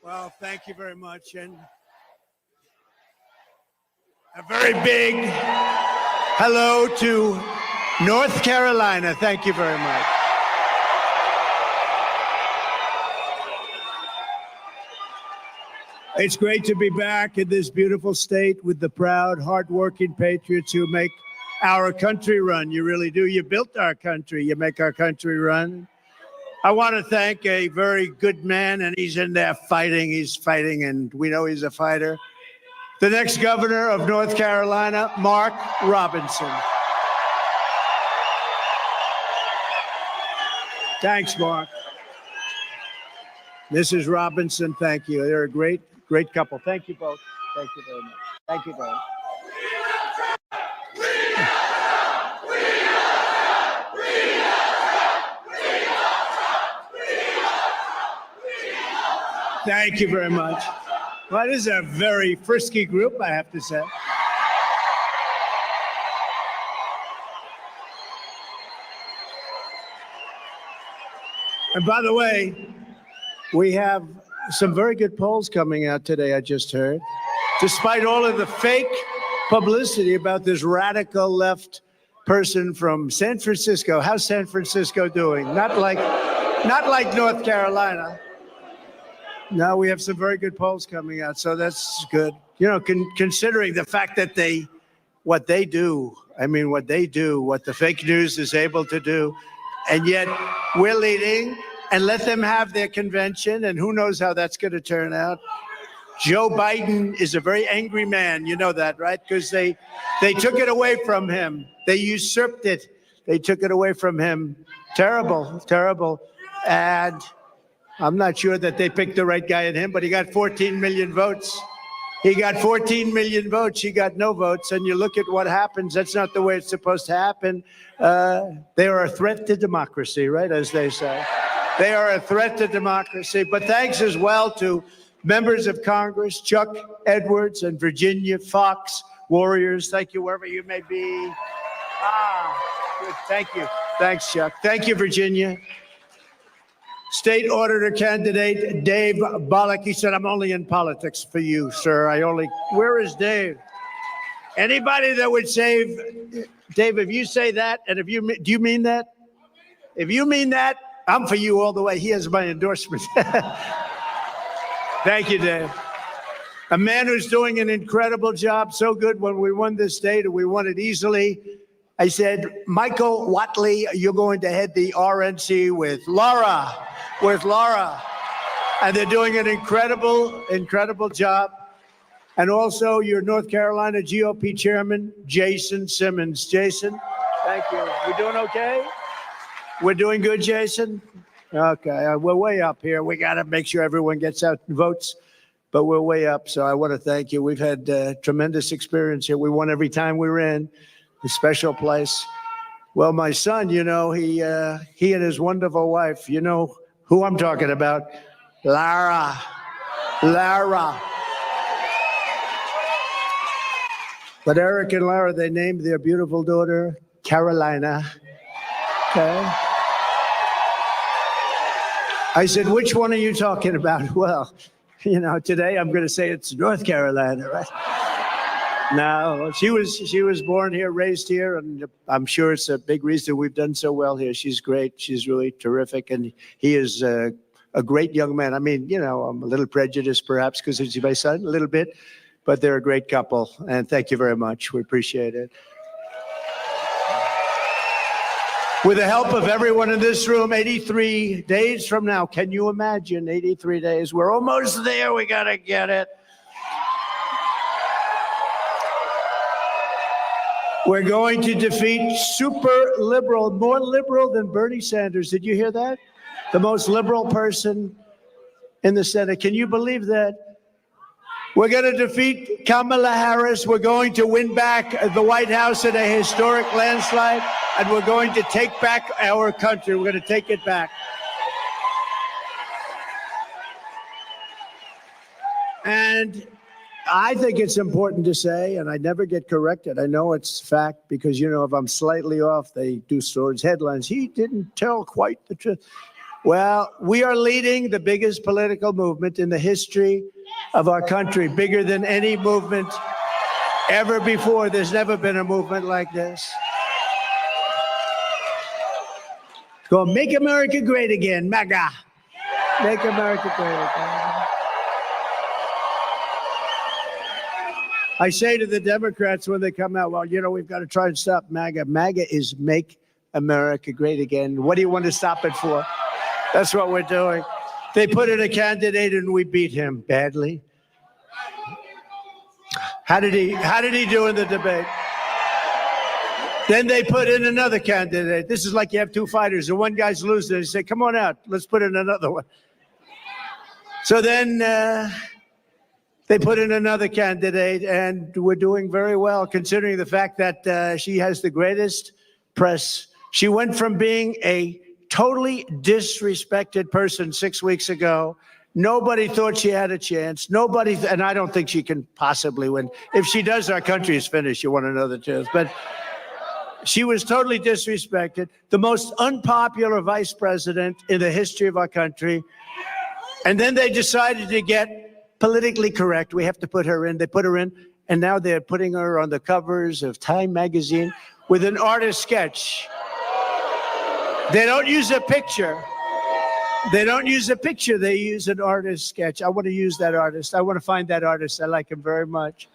Well, thank you very much. And a very big hello to North Carolina. Thank you very much. It's great to be back in this beautiful state with the proud, hardworking patriots who make our country run. You really do. You built our country. You make our country run. I want to thank a very good man, and he's in there fighting. He's fighting, and we know he's a fighter. The next governor of North Carolina, Mark Robinson. Thanks, Mark. Mrs. Robinson, thank you. They're a great couple. Thank you both. Thank you very much. Thank you both. Thank you very much. Well, this is a very frisky group, I have to say. And by the way, we have some very good polls coming out today, I just heard. Despite all of the fake publicity about this radical left person from San Francisco. How's San Francisco doing? Not like North Carolina. No, we have some very good polls coming out, so that's good. You know, considering the fact that what they do, what the fake news is able to do, and yet we're leading, and let them have their convention, and who knows how that's going to turn out. Joe Biden is a very angry man. You know that, right? Because they took it away from him. They usurped it. They took it away from him. Terrible, terrible. And I'm not sure that they picked the right guy in him, but he got 14 million votes. He got 14 million votes. He got no votes. And you look at what happens. That's not the way it's supposed to happen. They are a threat to democracy, right, as they say. They are a threat to democracy. But thanks as well to members of Congress, Chuck Edwards and Virginia Fox Warriors. Thank you, wherever you may be. Good. Thank you. Thanks, Chuck. Thank you, Virginia. State Auditor candidate Dave Bollock. He said, I'm only in politics for you, sir. Where is Dave? Anybody that would save, Dave, if you say that, and do you mean that? If you mean that, I'm for you all the way. He has my endorsement. Thank you, Dave. A man who's doing an incredible job, so good. When we won this state, and we won it easily, I said, Michael Watley, you're going to head the RNC with Laura. And they're doing an incredible job. And also your North Carolina GOP chairman, Jason Simmons. Jason, thank you. We doing okay? We're doing good, Jason? Okay, we're way up here. We got to make sure everyone gets out and votes, but we're way up. So I want to thank you. We've had tremendous experience here. We won every time we were in. A special place. Well, my son, you know, he and his wonderful wife, you know who I'm talking about, Lara. But Eric and Lara, they named their beautiful daughter Carolina. Okay. I said, which one are you talking about? Well, you know, today I'm going to say it's North Carolina, right? No, she was born here, raised here, and I'm sure it's a big reason we've done so well here. She's great. She's really terrific, and he is a great young man. I mean, you know, I'm a little prejudiced perhaps because he's my son, a little bit, but they're a great couple, and thank you very much. We appreciate it. With the help of everyone in this room, 83 days from now, can you imagine 83 days? We're almost there. We got to get it. We're going to defeat super liberal, more liberal than Bernie Sanders. Did you hear that? The most liberal person in the Senate. Can you believe that? We're going to defeat Kamala Harris. We're going to win back the White House in a historic landslide, and we're going to take back our country. We're going to take it back. And I think it's important to say, and I never get corrected. I know it's fact because, you know, if I'm slightly off, they do stories, headlines. He didn't tell quite the truth. Well, we are leading the biggest political movement in the history of our country, bigger than any movement ever before. There's never been a movement like this. Go, make America great again, MAGA. Make America great again. I say to the Democrats when they come out, well, you know, we've got to try and stop MAGA. MAGA is make America great again. What do you want to stop it for? That's what we're doing. They put in a candidate and we beat him badly. How did he do in the debate? Then they put in another candidate. This is like you have two fighters and one guy's losing. They say, come on out, let's put in another one. So then they put in another candidate and we're doing very well considering the fact that she has the greatest press. She went from being a totally disrespected person 6 weeks ago. Nobody thought she had a chance. Nobody, and I don't think she can possibly win. If she does, our country is finished. You want to know the truth. But she was totally disrespected. The most unpopular vice president in the history of our country. And then they decided to get politically correct. We have to put her in. They put her in. And now they're putting her on the covers of Time magazine with an artist sketch. They don't use a picture. They don't use a picture. They use an artist sketch. I want to use that artist. I want to find that artist. I like him very much.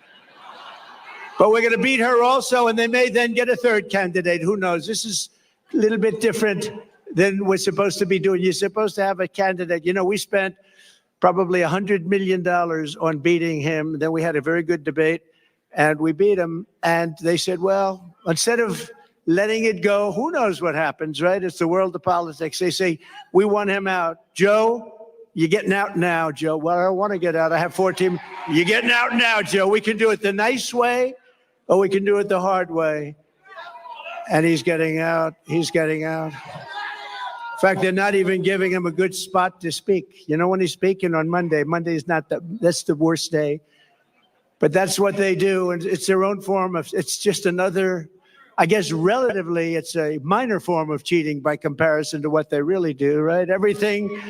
But we're going to beat her also, and they may then get a third candidate. Who knows? This is a little bit different than we're supposed to be doing. You're supposed to have a candidate. You know, we spent probably $100 million on beating him. Then we had a very good debate, and we beat him. And they said, well, instead of letting it go, who knows what happens, right? It's the world of politics. They say, we want him out. Joe, you're getting out now, Joe. Well, I don't want to get out. I have 14. You're getting out now, Joe. We can do it the nice way, or we can do it the hard way. And he's getting out. He's getting out. In fact, they're not even giving him a good spot to speak. You know, when he's speaking on Monday, Monday's not that's the worst day. But that's what they do. And it's their own form of, it's just another, I guess relatively, it's a minor form of cheating by comparison to what they really do, right? Everything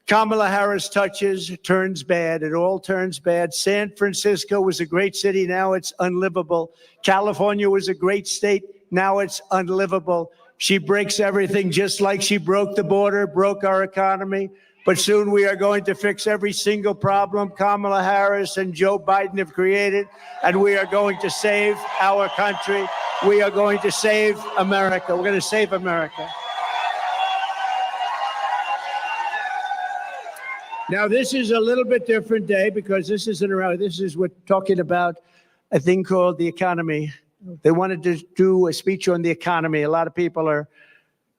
Kamala Harris touches turns bad. It all turns bad. San Francisco was a great city. Now it's unlivable. California was a great state. Now it's unlivable. She breaks everything just like she broke the border, broke our economy. But soon we are going to fix every single problem Kamala Harris and Joe Biden have created, and we are going to save our country. We are going to save America. We're going to save America. Now, this is a little bit different day because this isn't around. This is we're talking about a thing called the economy. They wanted to do a speech on the economy. A lot of people are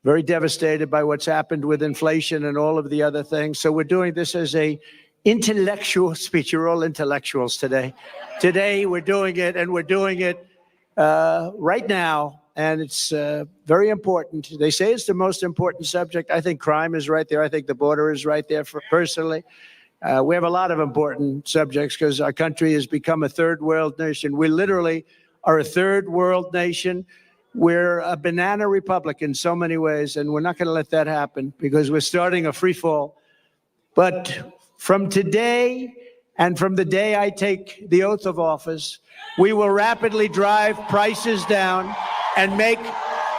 very devastated by what's happened with inflation and all of the other things. So we're doing this as a intellectual speech. You're all intellectuals today. Today we're doing it, and we're doing it right now, and it's very important. They say it's the most important subject. I think crime is right there. I think the border is right there personally. We have a lot of important subjects because our country has become a third world nation. We literally are a third world nation. We're a banana republic in so many ways, and we're not going to let that happen because we're starting a free fall. But from today and from the day I take the oath of office, we will rapidly drive prices down and make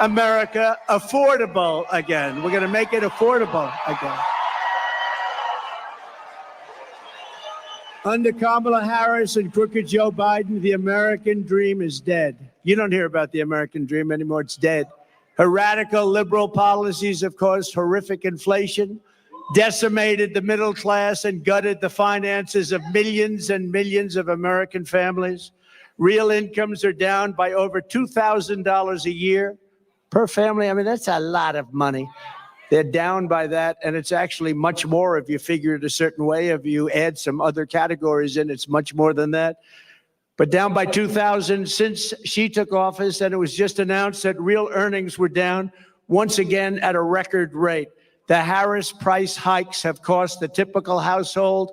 America affordable again. We're going to make it affordable again. Under Kamala Harris and crooked Joe Biden, the American dream is dead. You don't hear about the American dream anymore. It's dead. Her radical liberal policies have caused horrific inflation, decimated the middle class, and gutted the finances of millions and millions of American families. Real incomes are down by over $2,000 a year per family. I mean, that's a lot of money. They're down by that, and it's actually much more if you figure it a certain way. If you add some other categories in, it's much more than that. But down by 2,000 since she took office, and it was just announced that real earnings were down once again at a record rate. The Harris price hikes have cost the typical household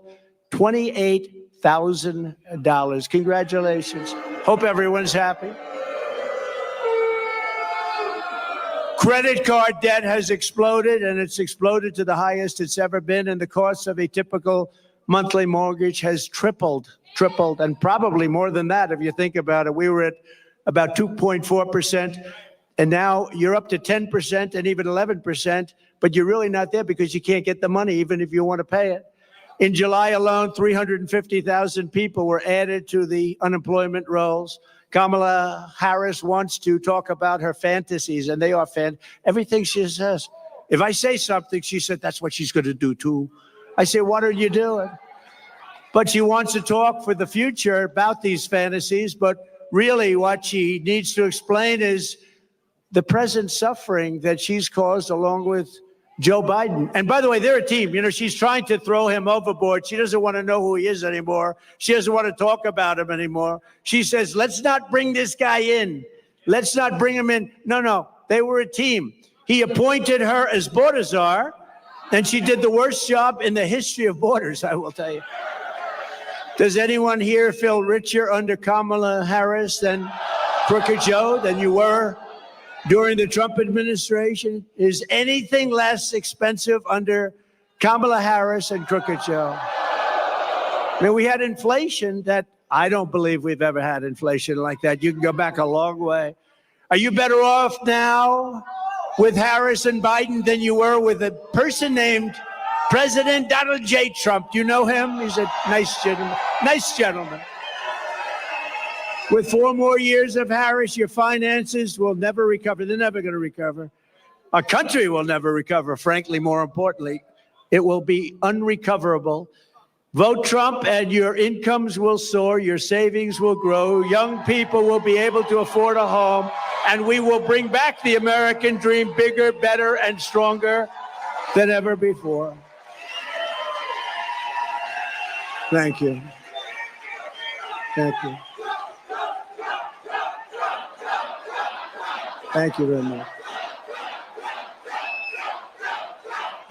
$28,000. Congratulations. Hope everyone's happy. Credit card debt has exploded, and it's exploded to the highest it's ever been, and the cost of a typical monthly mortgage has tripled, and probably more than that if you think about it. We were at about 2.4%, and now you're up to 10% and even 11%, but you're really not there because you can't get the money even if you want to pay it. In July alone, 350,000 people were added to the unemployment rolls. Kamala Harris wants to talk about her fantasies, and they are everything she says. If I say something, she said, that's what she's going to do too. I say, what are you doing? But she wants to talk for the future about these fantasies, but really what she needs to explain is the present suffering that she's caused along with Joe Biden. And by the way, they're a team. You know, she's trying to throw him overboard. She doesn't want to know who he is anymore. She doesn't want to talk about him anymore. She says, let's not bring this guy in. Let's not bring him in. No, they were a team. He appointed her as border czar, and she did the worst job in the history of borders, I will tell you. Does anyone here feel richer under Kamala Harris than Crooked Joe, than you were during the Trump administration? Is anything less expensive under Kamala Harris and Crooked Joe? I mean, we had inflation that I don't believe we've ever had inflation like that. You can go back a long way. Are you better off now with Harris and Biden than you were with a person named President Donald J. Trump? Do you know him? He's a nice gentleman. Nice gentleman. With 4 more years of Harris, your finances will never recover. They're never going to recover. Our country will never recover, frankly, more importantly. It will be unrecoverable. Vote Trump and your incomes will soar, your savings will grow, young people will be able to afford a home, and we will bring back the American dream bigger, better, and stronger than ever before. Thank you. Thank you. Thank you very much.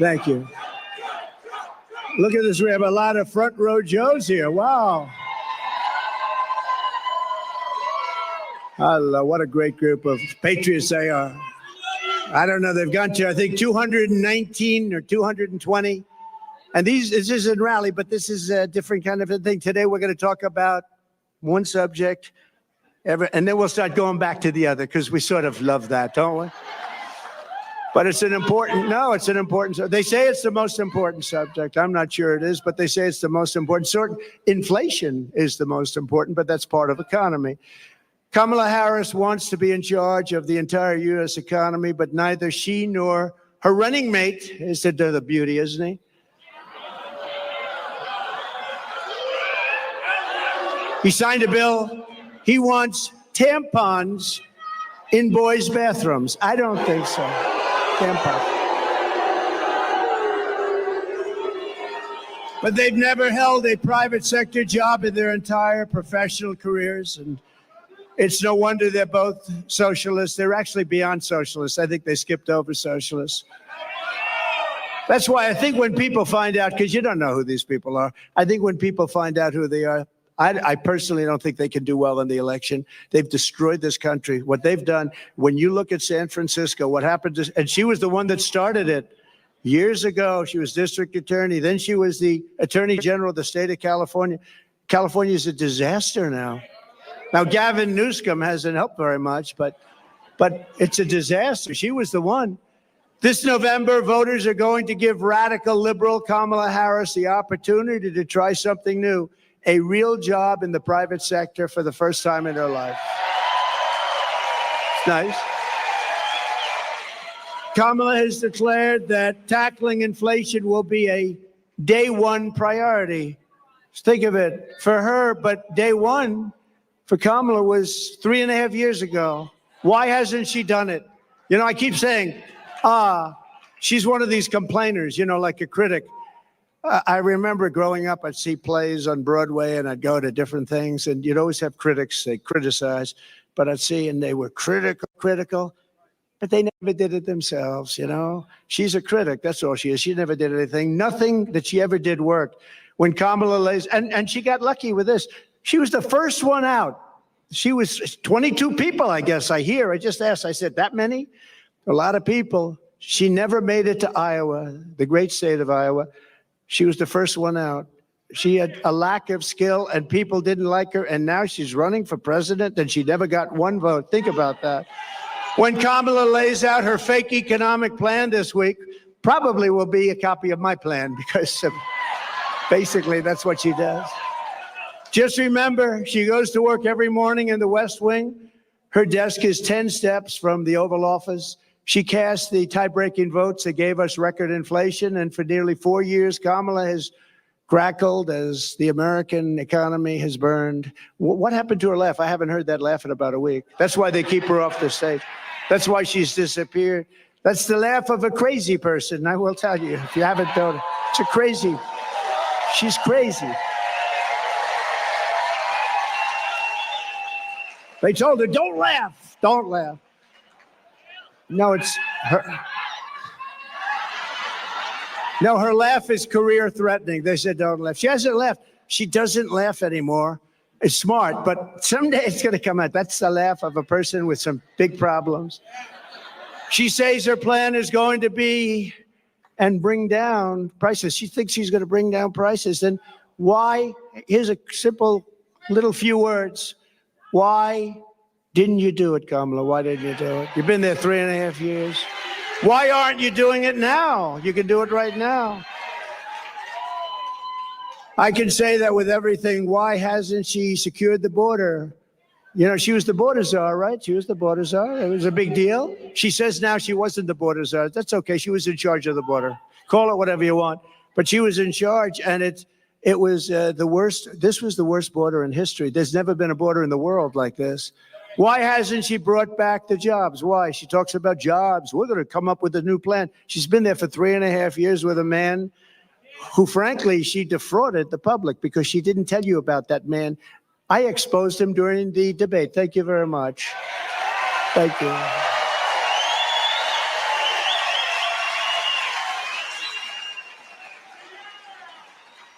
Thank you. Look at this. We have a lot of front row Joes here. Wow. Hello, what a great group of patriots they are. I don't know. They've gone to, I think, 219 or 220. And this isn't rally, but this is a different kind of a thing. Today, we're going to talk about one subject, and then we'll start going back to the other because we sort of love that, don't we? But it's an important, they say it's the most important subject. I'm not sure it is, but they say it's the most important. Inflation is the most important, but that's part of economy. Kamala Harris wants to be in charge of the entire U.S. economy, but neither she nor her running mate is the beauty, isn't he? He signed a bill. He wants tampons in boys' bathrooms. I don't think so. Tampons. But they've never held a private sector job in their entire professional careers. And it's no wonder they're both socialists. They're actually beyond socialists. I think they skipped over socialists. That's why I think when people find out, because you don't know who these people are, I think when people find out who they are, I personally don't think they can do well in the election. They've destroyed this country. What they've done, when you look at San Francisco, what happened to, and she was the one that started it years ago. She was district attorney. Then she was the attorney general of the state of California. California is a disaster now. Now, Gavin Newsom hasn't helped very much, but it's a disaster. She was the one. This November, voters are going to give radical liberal Kamala Harris the opportunity to try something new. A real job in the private sector for the first time in her life. It's nice. Kamala has declared that tackling inflation will be a day one priority. Just think of it, for her, but day one for Kamala was 3.5 years ago. Why hasn't she done it? You know, I keep saying, she's one of these complainers, you know, like a critic. I remember growing up, I'd see plays on Broadway and I'd go to different things, and you'd always have critics, they criticize, but I'd see, and they were critical, but they never did it themselves, you know? She's a critic, that's all she is. She never did anything. Nothing that she ever did worked. When Kamala lays, and she got lucky with this. She was the first one out. She was 22 people, I guess, I hear. I just asked, I said, that many? A lot of people. She never made it to Iowa, the great state of Iowa. She was the first one out. She had a lack of skill and people didn't like her. And now she's running for president and she never got one vote. Think about that. When Kamala lays out her fake economic plan this week, probably will be a copy of my plan because basically that's what she does. Just remember, she goes to work every morning in the West Wing. Her desk is 10 steps from the Oval Office. She cast the tie-breaking votes that gave us record inflation. And for nearly 4 years, Kamala has crackled as the American economy has burned. What happened to her laugh? I haven't heard that laugh in about a week. That's why they keep her off the stage. That's why she's disappeared. That's the laugh of a crazy person, I will tell you, if you haven't known it. It's a crazy. She's crazy. They told her, don't laugh, don't laugh. No, it's her. No, her laugh is career threatening. They said, don't laugh. She hasn't laughed. She doesn't laugh anymore. It's smart, but someday it's going to come out. That's the laugh of a person with some big problems. She says her plan is going to be and bring down prices. She thinks she's going to bring down prices. Then why? Here's a simple little few words. Why didn't you do it, Kamala? Why didn't you do it? You've been there 3.5 years. Why aren't you doing it now? You can do it right now. I can say that with everything. Why hasn't she secured the border? You know, she was the border czar, right? She was the border czar. It was a big deal. She says now she wasn't the border czar. That's okay. She was in charge of the border. Call it whatever you want. But she was in charge, and it was the worst. This was the worst border in history. There's never been a border in the world like this. Why hasn't she brought back the jobs? Why? She talks about jobs. We're going to come up with a new plan. She's been there for 3.5 years with a man who, frankly, she defrauded the public because she didn't tell you about that man. I exposed him during the debate. Thank you very much. Thank you.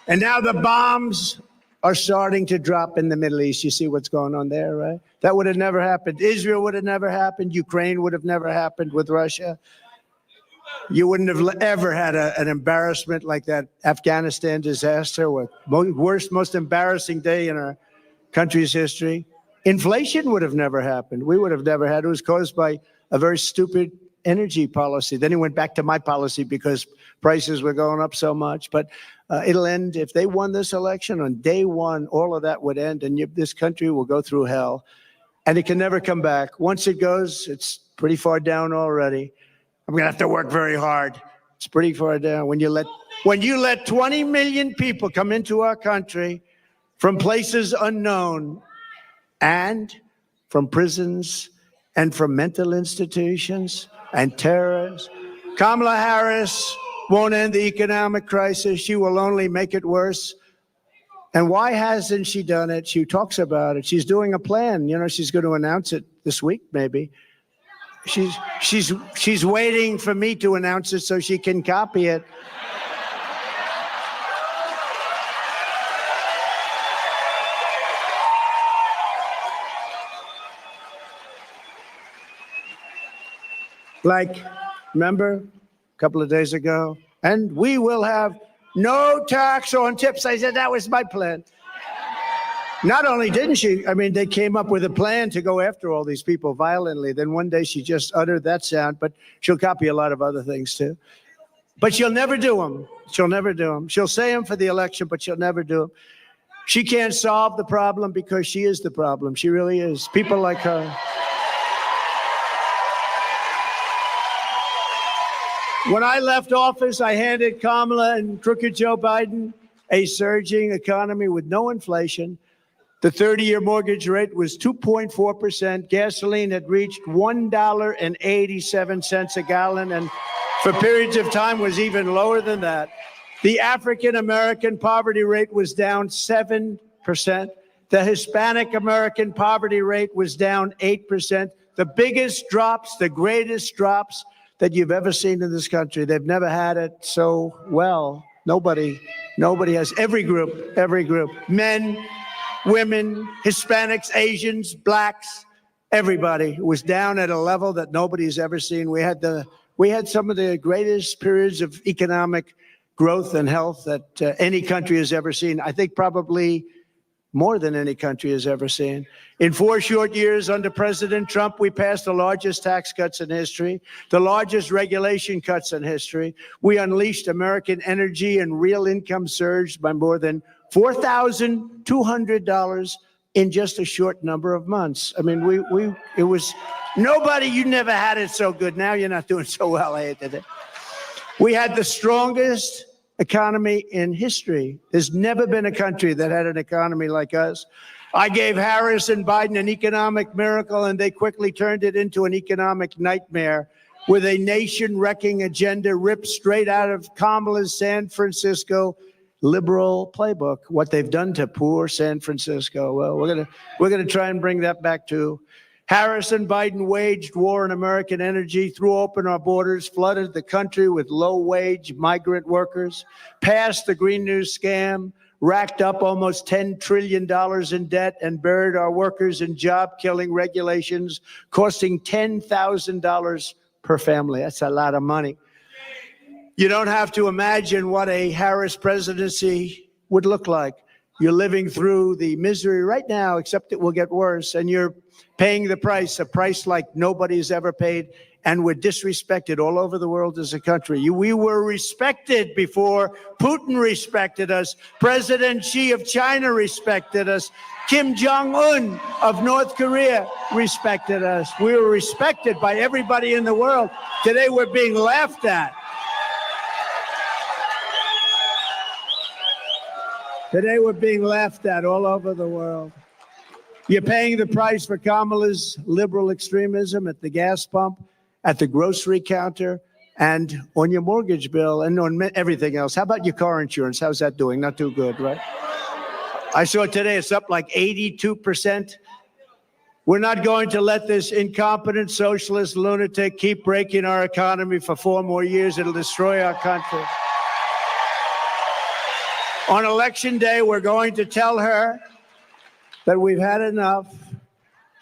And now the bombs are starting to drop in the Middle East. You see what's going on there, right? That would have never happened. Israel would have never happened. Ukraine would have never happened with Russia. You wouldn't have ever had an embarrassment like that Afghanistan disaster, with worst, most embarrassing day in our country's history. Inflation would have never happened. We would have never had. It was caused by a very stupid energy policy. Then he went back to my policy because prices were going up so much. But it'll end. If they won this election on day one, all of that would end, and this country will go through hell. And it can never come back. Once it goes, it's pretty far down already. I'm going to have to work very hard. It's pretty far down. When you let 20 million people come into our country from places unknown and from prisons and from mental institutions and terrorists, Kamala Harris won't end the economic crisis. She will only make it worse. And why hasn't she done it? She talks about it. She's doing a plan. You know, she's going to announce it this week, maybe. She's waiting for me to announce it so she can copy it. Like, remember a couple of days ago? And we will have no tax on tips. I said that was my plan. Not only didn't she, I mean, they came up with a plan to go after all these people violently. Then one day she just uttered that sound, but she'll copy a lot of other things too. But she'll never do them. She'll never do them. She'll say them for the election, but she'll never do them. She can't solve the problem because she is the problem. She really is. People like her. When I left office, I handed Kamala and crooked Joe Biden a surging economy with no inflation. The 30-year mortgage rate was 2.4%. Gasoline had reached $1.87 a gallon, and for periods of time was even lower than that. The African-American poverty rate was down 7%. The Hispanic American poverty rate was down 8%. The biggest drops, the greatest drops that you've ever seen in this country. They've never had it so well. Nobody has. Every group, men, women, Hispanics, Asians, blacks, Everybody was down at a level that nobody's ever seen. We had some of the greatest periods of economic growth and health that any country has ever seen. I think probably more than any country has ever seen. In 4 short years under President Trump, we passed the largest tax cuts in history, the largest regulation cuts in history. We unleashed American energy and real income surged by more than $4,200 in just a short number of months. I mean, it was nobody, you never had it so good. Now you're not doing so well, I hate it. We had the strongest economy in history. There's never been a country that had an economy like us. I gave Harris and Biden an economic miracle, and they quickly turned it into an economic nightmare with a nation-wrecking agenda ripped straight out of Kamala's San Francisco liberal playbook. What they've done to poor San Francisco. Well, we're gonna try and bring that back too. Harris and Biden waged war on American energy, threw open our borders, flooded the country with low-wage migrant workers, passed the Green New scam, racked up almost $10 trillion in debt, and buried our workers in job-killing regulations, costing $10,000 per family. That's a lot of money. You don't have to imagine what a Harris presidency would look like. You're living through the misery right now, except it will get worse, and you're paying the price, a price like nobody's ever paid, and we're disrespected all over the world as a country. We were respected before Putin respected us. President Xi of China respected us. Kim Jong-un of North Korea respected us. We were respected by everybody in the world. Today we're being laughed at. Today we're being laughed at all over the world. You're paying the price for Kamala's liberal extremism at the gas pump, at the grocery counter, and on your mortgage bill, and on everything else. How about your car insurance? How's that doing? Not too good, right? I saw today it's up like 82%. We're not going to let this incompetent socialist lunatic keep breaking our economy for 4 more years. It'll destroy our country. On election day, we're going to tell her that we've had enough,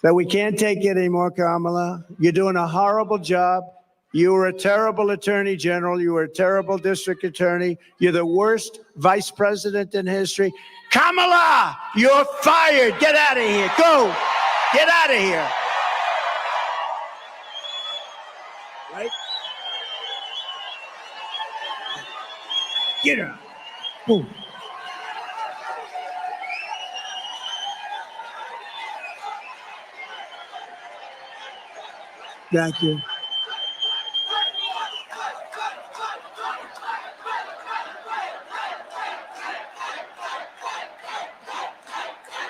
that we can't take it anymore, Kamala. You're doing a horrible job. You were a terrible attorney general. You were a terrible district attorney. You're the worst vice president in history. Kamala, you're fired. Get out of here. Go. Get out of here. Right? Get out. Boom. Thank you.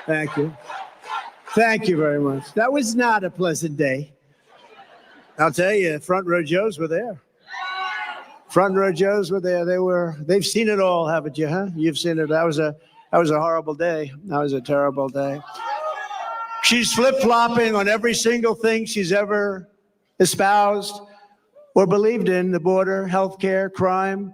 Thank you. Thank you very much. That was not a pleasant day. I'll tell you, front row Joes were there. Front row Joes were there. They've seen it all, haven't you, huh? You've seen it. That was a horrible day. That was a terrible day. She's flip-flopping on every single thing she's ever espoused or believed in, the border, healthcare, crime.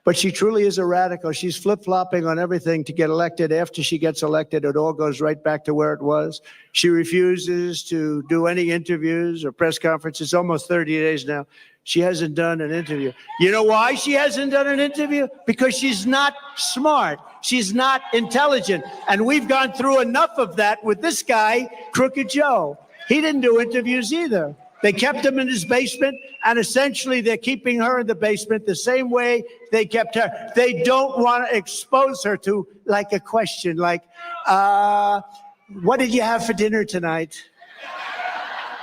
But she truly is a radical. She's flip-flopping on everything to get elected. After she gets elected, it all goes right back to where it was. She refuses to do any interviews or press conferences. Almost 30 days now. She hasn't done an interview. You know why she hasn't done an interview? Because she's not smart. She's not intelligent. And we've gone through enough of that with this guy, Crooked Joe. He didn't do interviews either. They kept him in his basement, and essentially they're keeping her in the basement the same way they kept her. They don't want to expose her to like a question like, what did you have for dinner tonight?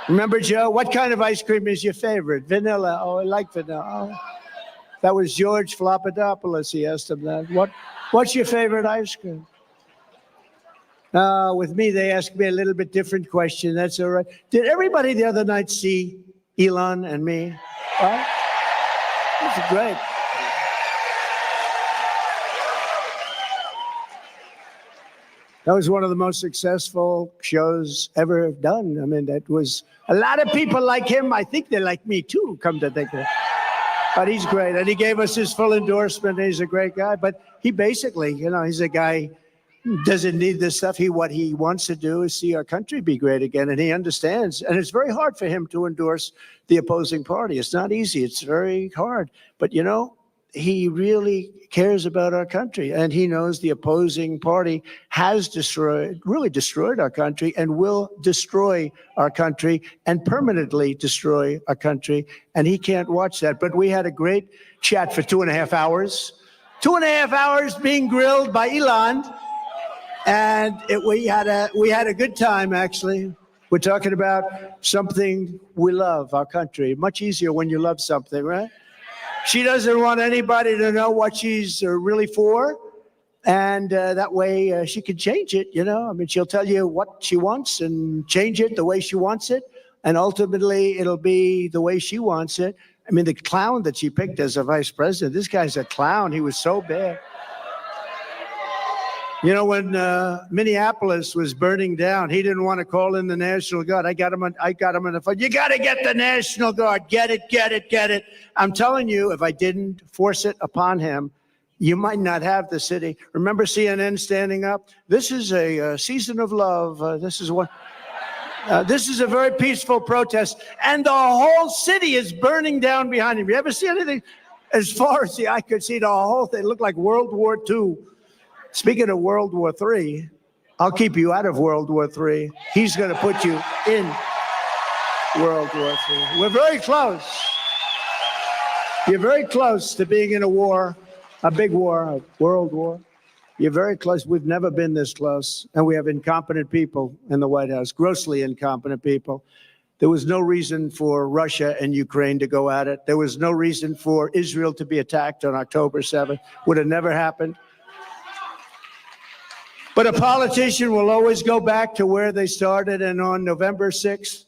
Remember, Joe, what kind of ice cream is your favorite? Vanilla. Oh, I like vanilla. Oh. That was George Flopadopoulos. He asked him that. What's your favorite ice cream? With me, they asked me a little bit different question. That's all right. Did everybody the other night see Elon and me? Right? That's great. That was one of the most successful shows ever done. I mean, that was a lot of people like him. I think they like me too, come to think of it. But he's great. And he gave us his full endorsement. He's a great guy. But he basically, you know, he's a guy doesn't need this stuff. What he wants to do is see our country be great again, and he understands. And it's very hard for him to endorse the opposing party. It's not easy. It's very hard. But, you know, he really cares about our country, and he knows the opposing party has really destroyed our country and will destroy our country and permanently destroy our country, and he can't watch that. But we had a great chat for 2.5 hours. 2.5 hours being grilled by Elon, and we had a good time, actually. We're talking about something we love, our country. Much easier when you love something, right? She doesn't want anybody to know what she's really for, and that way she can change it, you know? I mean, she'll tell you what she wants and change it the way she wants it, and ultimately it'll be the way she wants it. I mean, the clown that she picked as a vice president, this guy's a clown. He was so bad. You know, when Minneapolis was burning down, he didn't want to call in the National Guard. I got him on the phone. You got to get the National Guard. Get it, get it, get it. I'm telling you, if I didn't force it upon him, you might not have the city. Remember CNN standing up? This is a season of love. This is a very peaceful protest, and the whole city is burning down behind him. You ever see anything? As far as the eye could see, the whole thing looked like World War II. Speaking of World War III, I'll keep you out of World War III. He's going to put you in World War III. We're very close. You're very close to being in a war, a big war, a world war. You're very close. We've never been this close. And we have incompetent people in the White House, grossly incompetent people. There was no reason for Russia and Ukraine to go at it. There was no reason for Israel to be attacked on October 7th. Would have never happened. But a politician will always go back to where they started, and on November 6th,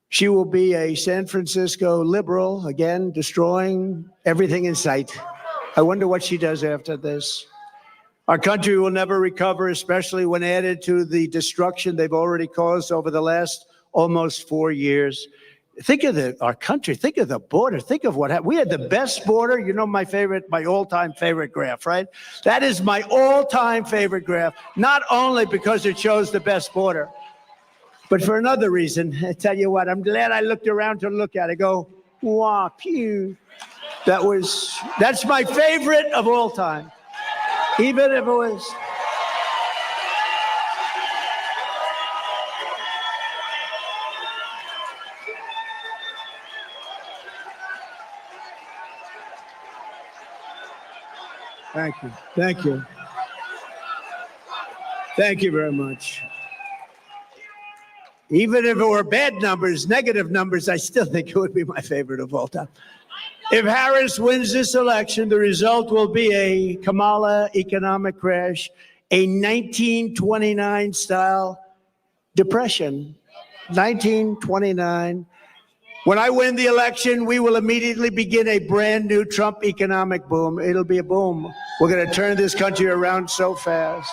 she will be a San Francisco liberal, again, destroying everything in sight. I wonder what she does after this. Our country will never recover, especially when added to the destruction they've already caused over the last almost 4 years. Think of our country. Think of the border. Think of what happened. We had the best border. You know my all-time favorite graph, right? That is my all-time favorite graph, not only because it shows the best border, but for another reason. I tell you what, I'm glad I looked around to look at it. Go, wah, pew. That's my favorite of all time. Even if it was... Thank you. Thank you. Thank you very much. Even if it were bad numbers, negative numbers, I still think it would be my favorite of all time. If Harris wins this election, the result will be a Kamala economic crash, a 1929-style depression. 1929. When I win the election, we will immediately begin a brand new Trump economic boom. It'll be a boom. We're going to turn this country around so fast.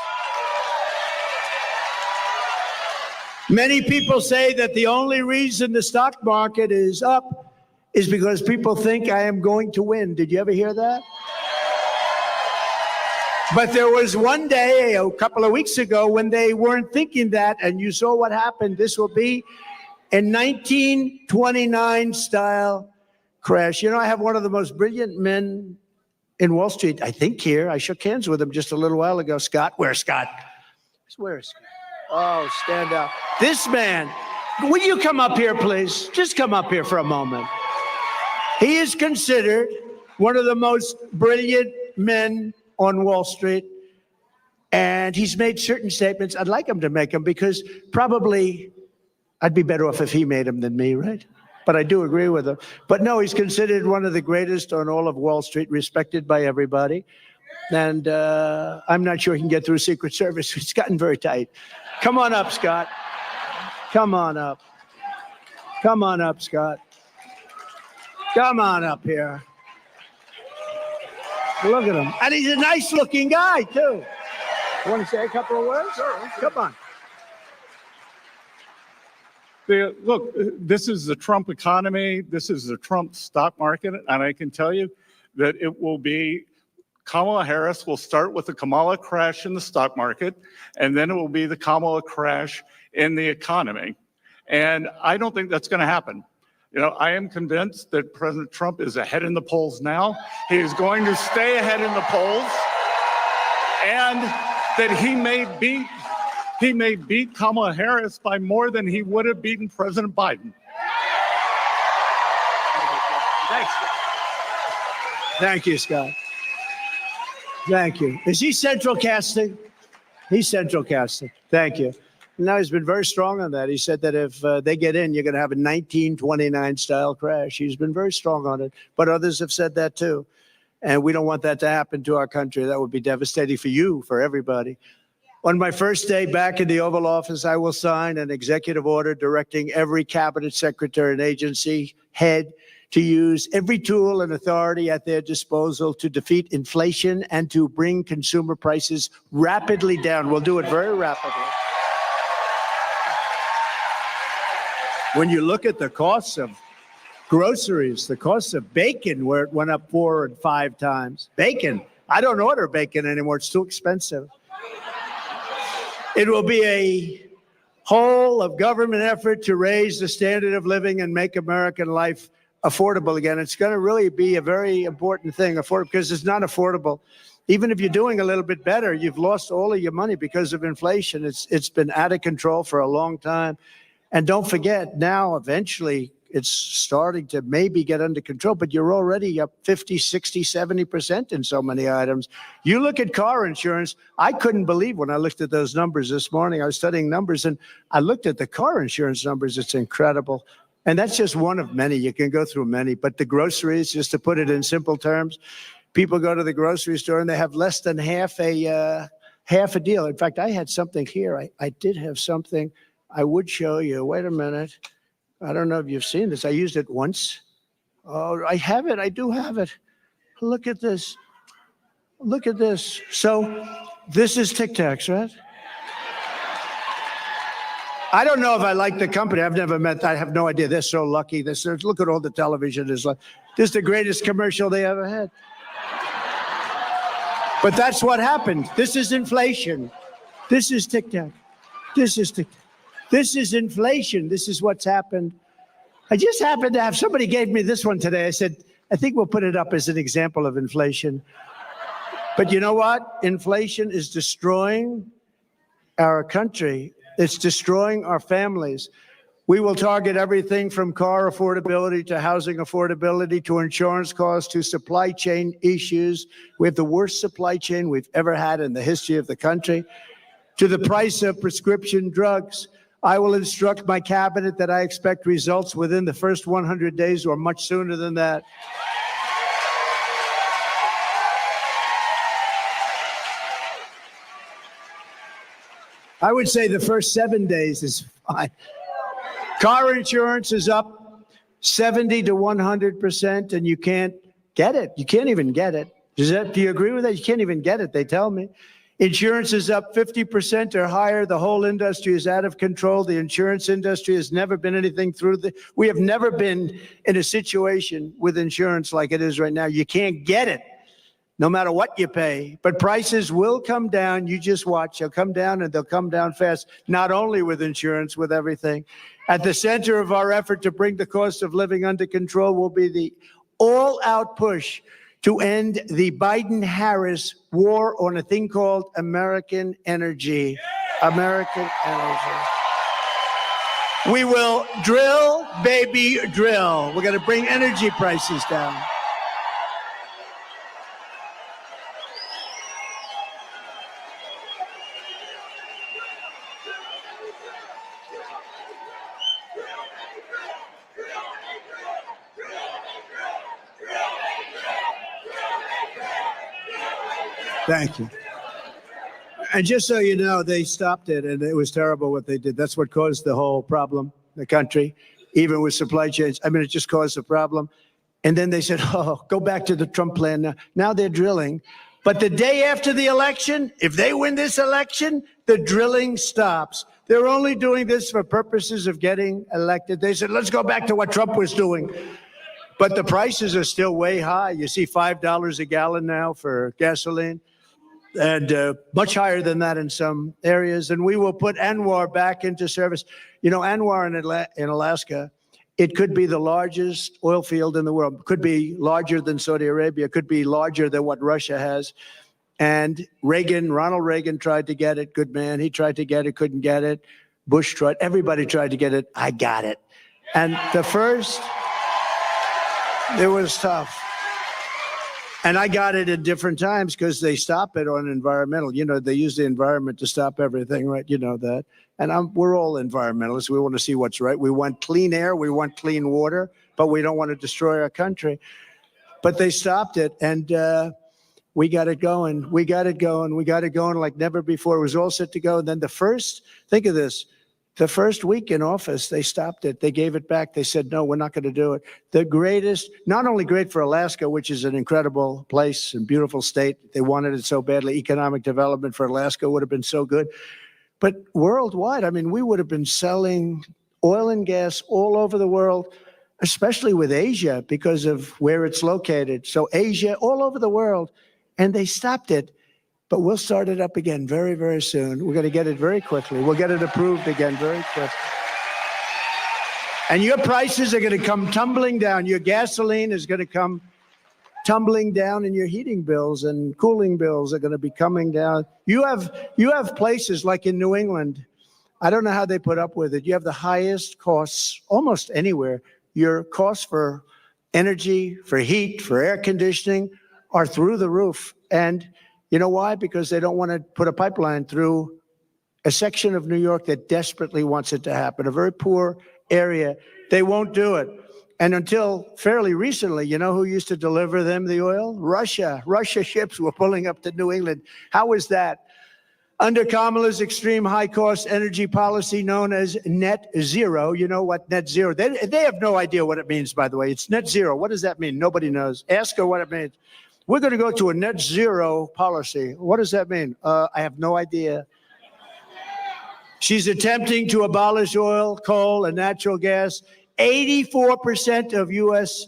Many people say that the only reason the stock market is up is because people think I am going to win. Did you ever hear that? But there was one day, a couple of weeks ago, when they weren't thinking that, and you saw what happened. This will be a 1929-style crash. You know, I have one of the most brilliant men in Wall Street, I think, here. I shook hands with him just a little while ago. Scott, where's Scott? Where's Scott? Oh, stand up. This man, will you come up here, please? Just come up here for a moment. He is considered one of the most brilliant men on Wall Street, and he's made certain statements. I'd like him to make them because probably I'd be better off if he made them than me, right? But I do agree with him. But no, he's considered one of the greatest on all of Wall Street, respected by everybody. And I'm not sure he can get through Secret Service. It's gotten very tight. Come on up, Scott. Come on up. Come on up, Scott. Come on up here. Look at him. And he's a nice-looking guy, too. You want to say a couple of words? Sure. Come on. Look, this is the Trump economy. This is the Trump stock market. And I can tell you that it will be Kamala Harris will start with the Kamala crash in the stock market, and then it will be the Kamala crash in the economy. And I don't think that's going to happen. You know, I am convinced that President Trump is ahead in the polls now. He is going to stay ahead in the polls, and that he may beat Kamala Harris by more than he would have beaten President Biden. Thanks. Thank you, Scott. Thank you. Is he central casting? He's central casting. Thank you. Now, he's been very strong on that. He said that if they get in, you're going to have a 1929 style crash. He's been very strong on it. But others have said that too. And we don't want that to happen to our country. That would be devastating for you, for everybody. On my first day back in the Oval Office, I will sign an executive order directing every cabinet secretary and agency head to use every tool and authority at their disposal to defeat inflation and to bring consumer prices rapidly down. We'll do it very rapidly. When you look at the costs of groceries, the cost of bacon, where it went up 4 and 5 times. Bacon. I don't order bacon anymore. It's too expensive. It will be a whole of government effort to raise the standard of living and make American life affordable again. It's going to really be a very important thing, because it's not affordable. Even if you're doing a little bit better, you've lost all of your money because of inflation. It's been out of control for a long time. And don't forget, now eventually it's starting to maybe get under control, but you're already up 50, 60, 70% in so many items. You look at car insurance. I couldn't believe when I looked at those numbers this morning. I was studying numbers and I looked at the car insurance numbers. It's incredible. And that's just one of many. You can go through many. But the groceries, just to put it in simple terms, people go to the grocery store and they have less than half a deal. In fact, I had something here. I did have something I would show you. Wait a minute. I don't know if you've seen this. I used it once. Oh, I have it. I do have it. Look at this. Look at this. So this is Tic Tacs, right? I don't know if I like the company. I've never met. I have no idea. They're so lucky. Look at all the television. This is the greatest commercial they ever had. But that's what happened. This is inflation. This is Tic Tac. This is Tic Tac. This is inflation. This is what's happened. I just happened to have, somebody gave me this one today. I said, I think we'll put it up as an example of inflation. But you know what? Inflation is destroying our country. It's destroying our families. We will target everything from car affordability to housing affordability to insurance costs to supply chain issues. We have the worst supply chain we've ever had in the history of the country, to the price of prescription drugs. I will instruct my cabinet that I expect results within the first 100 days or much sooner than that. I would say the first 7 days is fine. Car insurance is up 70 to 100%, and you can't get it. You can't even get it. Do you agree with that? You can't even get it, they tell me. Insurance is up 50% or higher. The whole industry is out of control. The insurance industry has never been anything we have never been in a situation with insurance like it is right now. You can't get it, no matter what you pay. But prices will come down. You just watch. They'll come down, and they'll come down fast, not only with insurance, with everything. At the center of our effort to bring the cost of living under control will be the all-out push to end the Biden-Harris war on a thing called American energy. American energy. We will drill, baby, drill. We're going to bring energy prices down. Thank you. And just so you know, they stopped it, and it was terrible what they did. That's what caused the whole problem, the country, even with supply chains. I mean, it just caused a problem. And then they said, oh, go back to the Trump plan now. Now they're drilling. But the day after the election, if they win this election, the drilling stops. They're only doing this for purposes of getting elected. They said, let's go back to what Trump was doing. But the prices are still way high. You see $5 a gallon now for gasoline, and much higher than that in some areas. And we will put ANWR back into service. You know, ANWR in Alaska, it could be the largest oil field in the world, could be larger than Saudi Arabia, could be larger than what Russia has. And Ronald Reagan tried to get it, good man. He tried to get it, couldn't get it. Bush tried, everybody tried to get it. I got it. And it was tough. And I got it at different times because they stop it on environmental. You know, they use the environment to stop everything, right? You know that. And we're all environmentalists. We want to see what's right. We want clean air. We want clean water, but we don't want to destroy our country. But they stopped it, and we got it going. We got it going. We got it going like never before. It was all set to go. And then think of this, the first week in office, they stopped it. They gave it back. They said, no, we're not going to do it. The greatest, not only great for Alaska, which is an incredible place and beautiful state. They wanted it so badly. Economic development for Alaska would have been so good. But worldwide, I mean, we would have been selling oil and gas all over the world, especially with Asia because of where it's located. So Asia, all over the world. And they stopped it. But we'll start it up again very, very soon. We're going to get it very quickly. We'll get it approved again very quickly. And your prices are going to come tumbling down. Your gasoline is going to come tumbling down, and your heating bills and cooling bills are going to be coming down. You have places like in New England. I don't know how they put up with it. You have the highest costs almost anywhere. Your costs for energy, for heat, for air conditioning are through the roof. And you know why? Because they don't want to put a pipeline through a section of New York that desperately wants it to happen, a very poor area. They won't do it. And until fairly recently, you know who used to deliver them the oil? Russia. Russia ships were pulling up to New England. How was that? Under Kamala's extreme high-cost energy policy known as net zero, you know what net zero? They have no idea what it means, by the way. It's net zero. What does that mean? Nobody knows. Ask her what it means. We're going to go to a net zero policy. What does that mean? I have no idea. She's attempting to abolish oil, coal, and natural gas. 84% of U.S.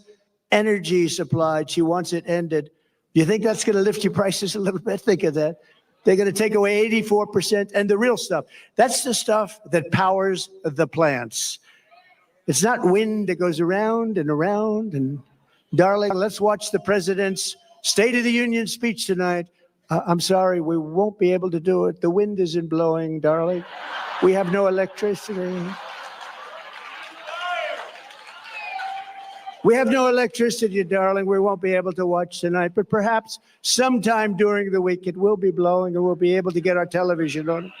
energy supplied. She wants it ended. Do you think that's going to lift your prices a little bit? Think of that. They're going to take away 84%. And the real stuff, that's the stuff that powers the plants. It's not wind that goes around and around. And darling, let's watch the president's State of the Union speech tonight. I'm sorry, we won't be able to do it. The wind isn't blowing, darling. We have no electricity. We have no electricity, darling. We won't be able to watch tonight. But perhaps sometime during the week it will be blowing and we'll be able to get our television on.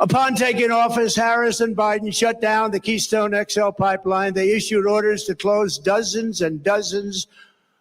Upon taking office, Harris and Biden shut down the Keystone XL pipeline. They issued orders to close dozens and dozens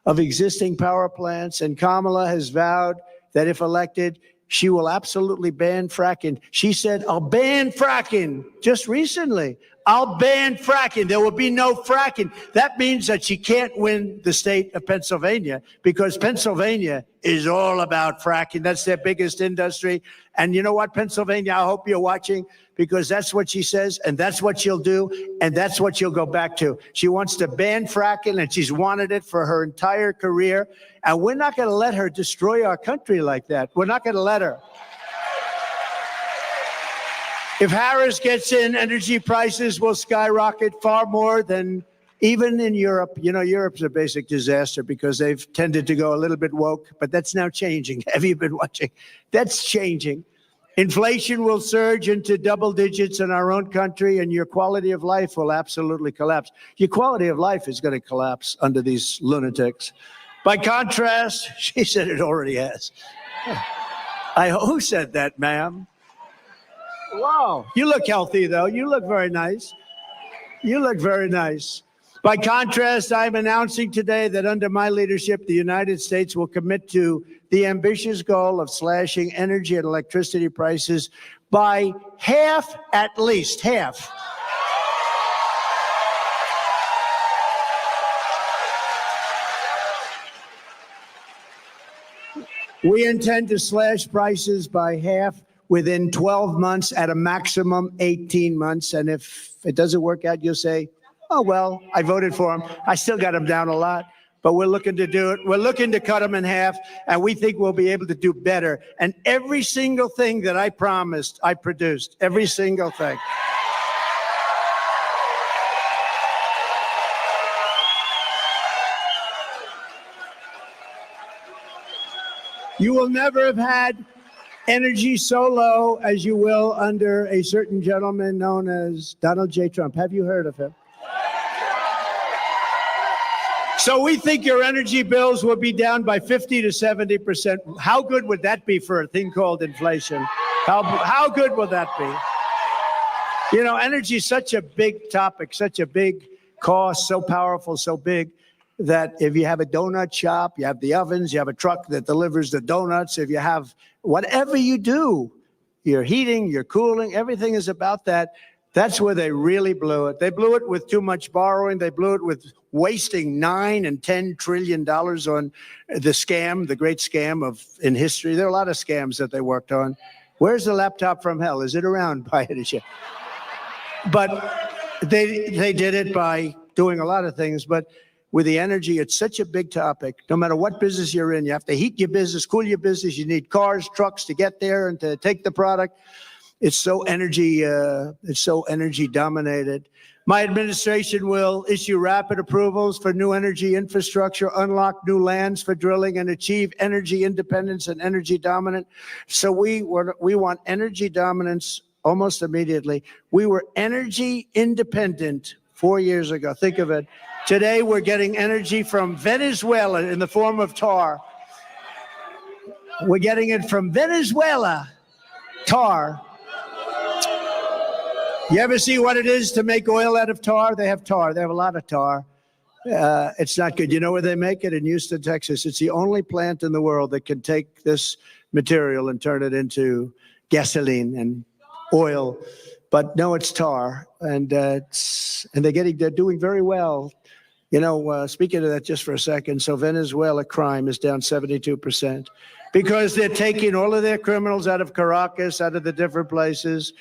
of existing power plants, and Kamala has vowed that if elected, she will absolutely ban fracking. She said, I'll ban fracking just recently. I'll ban fracking. There will be no fracking. That means that she can't win the state of Pennsylvania because Pennsylvania is all about fracking. That's their biggest industry. And you know what, Pennsylvania, I hope you're watching because that's what she says and that's what she'll do and that's what she'll go back to. She wants to ban fracking and she's wanted it for her entire career. And we're not going to let her destroy our country like that. We're not going to let her. If Harris gets in, energy prices will skyrocket far more than even in Europe. You know, Europe's a basic disaster because they've tended to go a little bit woke, but that's now changing. Have you been watching? That's changing. Inflation will surge into double digits in our own country, and your quality of life will absolutely collapse. Your quality of life is going to collapse under these lunatics. By contrast, she said it already has. Who said that, ma'am? Wow. You look healthy, though. You look very nice. You look very nice. By contrast, I'm announcing today that under my leadership, the United States will commit to the ambitious goal of slashing energy and electricity prices by half, at least half. We intend to slash prices by half within 12 months, at a maximum 18 months. And if it doesn't work out, you'll say, Oh, well, I voted for him. I still got him down a lot, but we're looking to do it. We're looking to cut them in half, and we think we'll be able to do better. And every single thing that I promised, I produced. Every single thing. You will never have had energy so low as you will under a certain gentleman known as Donald J. Trump. Have you heard of him? So we think your energy bills will be down by 50 to 70%. How good would that be for a thing called inflation? How good will that be? You know, energy is such a big topic, such a big cost, so powerful, so big, that if you have a donut shop, you have the ovens, you have a truck that delivers the donuts, if you have whatever you do, your heating, your cooling, everything is about that. That's where they really blew it. They blew it with too much borrowing. They blew it with wasting $9 and $10 trillion on the scam, the great scam in history. There are a lot of scams that they worked on. Where's the laptop from hell? Is it around by any chance? But they did it by doing a lot of things. But with the energy, it's such a big topic. No matter what business you're in, you have to heat your business, cool your business. You need cars, trucks to get there and to take the product. It's so energy dominated. My administration will issue rapid approvals for new energy infrastructure, unlock new lands for drilling, and achieve energy independence and energy dominance. So we want energy dominance almost immediately. We were energy independent 4 years ago. Think of it. Today, we're getting energy from Venezuela in the form of tar. We're getting it from Venezuela, tar. You ever see what it is to make oil out of tar? They have tar. They have a lot of tar. It's not good. You know where they make it? In Houston, Texas. It's the only plant in the world that can take this material and turn it into gasoline and oil. But no, it's tar, and they're doing very well. You know, speaking of that just for a second, so Venezuela crime is down 72% because they're taking all of their criminals out of Caracas, out of the different places.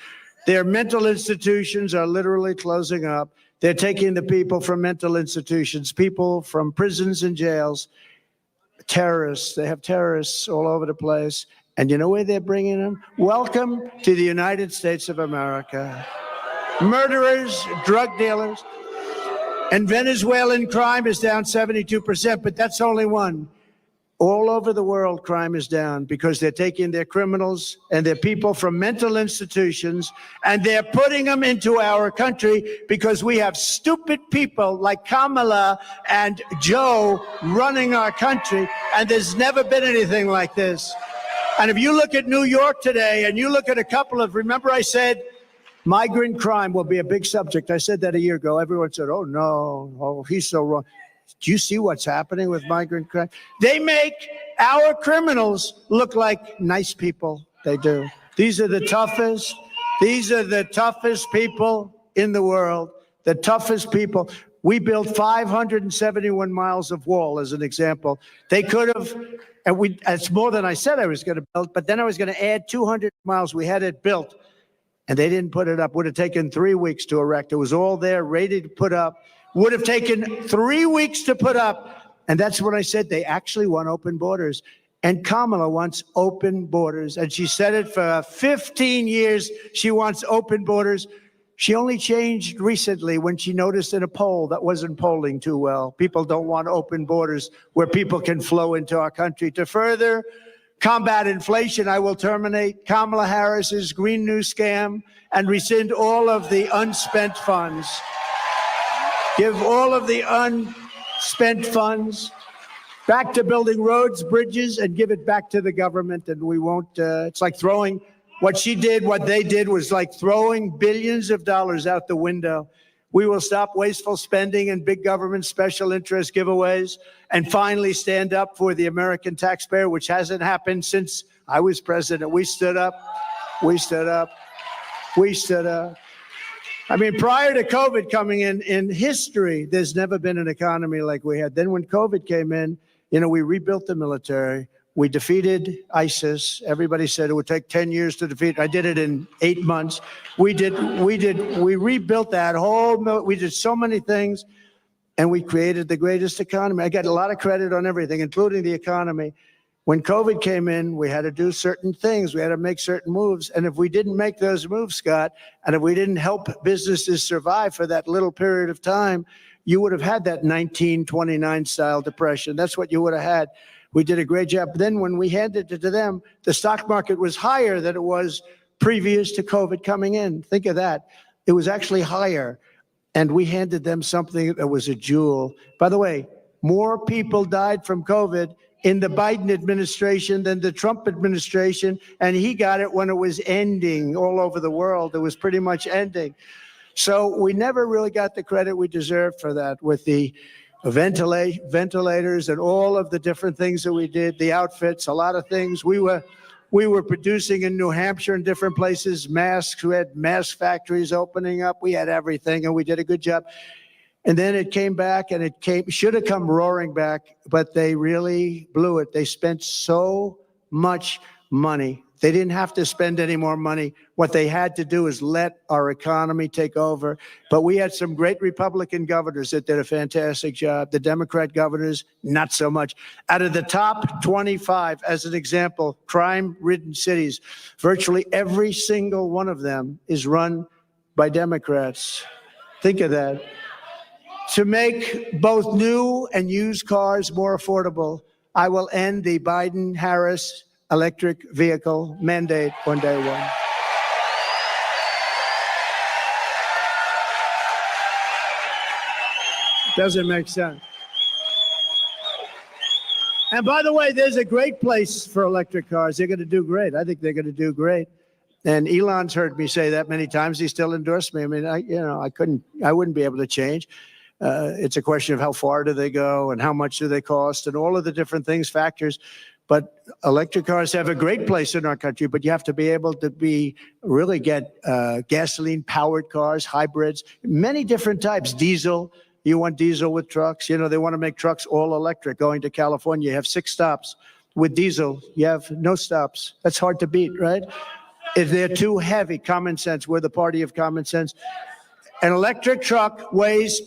Their mental institutions are literally closing up. They're taking the people from mental institutions, people from prisons and jails, terrorists. They have terrorists all over the place. And you know where they're bringing them? Welcome to the United States of America. Murderers, drug dealers. And Venezuelan crime is down 72%, but that's only one. All over the world, crime is down because they're taking their criminals and their people from mental institutions and they're putting them into our country because we have stupid people like Kamala and Joe running our country, and there's never been anything like this. And if you look at New York today and you look at a couple of, remember I said migrant crime will be a big subject. I said that a year ago. Everyone said, oh, no, oh, he's so wrong. Do you see what's happening with migrant crime? They make our criminals look like nice people. They do. These are the toughest. These are the toughest people in the world. The toughest people. We built 571 miles of wall, as an example. They could have, and it's more than I said I was going to build, but then I was going to add 200 miles. We had it built, and they didn't put it up. Would have taken 3 weeks to erect. It was all there, ready to put up. Would have taken 3 weeks to put up. And that's what I said. They actually want open borders. And Kamala wants open borders. And she said it for 15 years. She wants open borders. She only changed recently when she noticed in a poll that wasn't polling too well. People don't want open borders where people can flow into our country. To further combat inflation, I will terminate Kamala Harris's Green New Scam and rescind all of the unspent funds. Give all of the unspent funds back to building roads, bridges, and give it back to the government. And we won't, it's like throwing what she did, what they did was like throwing billions of dollars out the window. We will stop wasteful spending and big government special interest giveaways and finally stand up for the American taxpayer, which hasn't happened since I was president. We stood up. We stood up. We stood up. I mean, prior to COVID coming in history, there's never been an economy like we had. Then when COVID came in, you know, we rebuilt the military. We defeated ISIS. Everybody said it would take 10 years to defeat. I did it in 8 months. We rebuilt that whole, we did so many things, and we created the greatest economy. I got a lot of credit on everything, including the economy. When COVID came in, we had to do certain things. We had to make certain moves. And if we didn't make those moves, Scott, and if we didn't help businesses survive for that little period of time, you would have had that 1929 style depression. That's what you would have had. We did a great job. Then when we handed it to them, the stock market was higher than it was previous to COVID coming in. Think of that. It was actually higher. And we handed them something that was a jewel. By the way, more people died from COVID in the Biden administration than the Trump administration, and he got it when it was ending all over the world. It was pretty much ending. So we never really got the credit we deserved for that with the ventilators and all of the different things that we did, the outfits, a lot of things. We were producing in New Hampshire and different places, masks. We had mask factories opening up. We had everything, and we did a good job. And then it came back, and should have come roaring back, but they really blew it. They spent so much money. They didn't have to spend any more money. What they had to do is let our economy take over. But we had some great Republican governors that did a fantastic job. The Democrat governors, not so much. Out of the top 25, as an example, crime-ridden cities, virtually every single one of them is run by Democrats. Think of that. To make both new and used cars more affordable, I will end the Biden-Harris electric vehicle mandate on day one. Doesn't make sense. And by the way, there's a great place for electric cars. They're going to do great. I think they're going to do great. And Elon's heard me say that many times. He still endorsed me. I mean, I wouldn't be able to change. It's a question of how far do they go and how much do they cost and all of the different things, factors. But electric cars have a great place in our country, but you have to be able to really get gasoline-powered cars, hybrids, many different types, diesel. You want diesel with trucks. You know, they want to make trucks all electric. Going to California, you have 6 stops. With diesel, you have no stops. That's hard to beat, right? If they're too heavy, common sense. We're the party of common sense. An electric truck weighs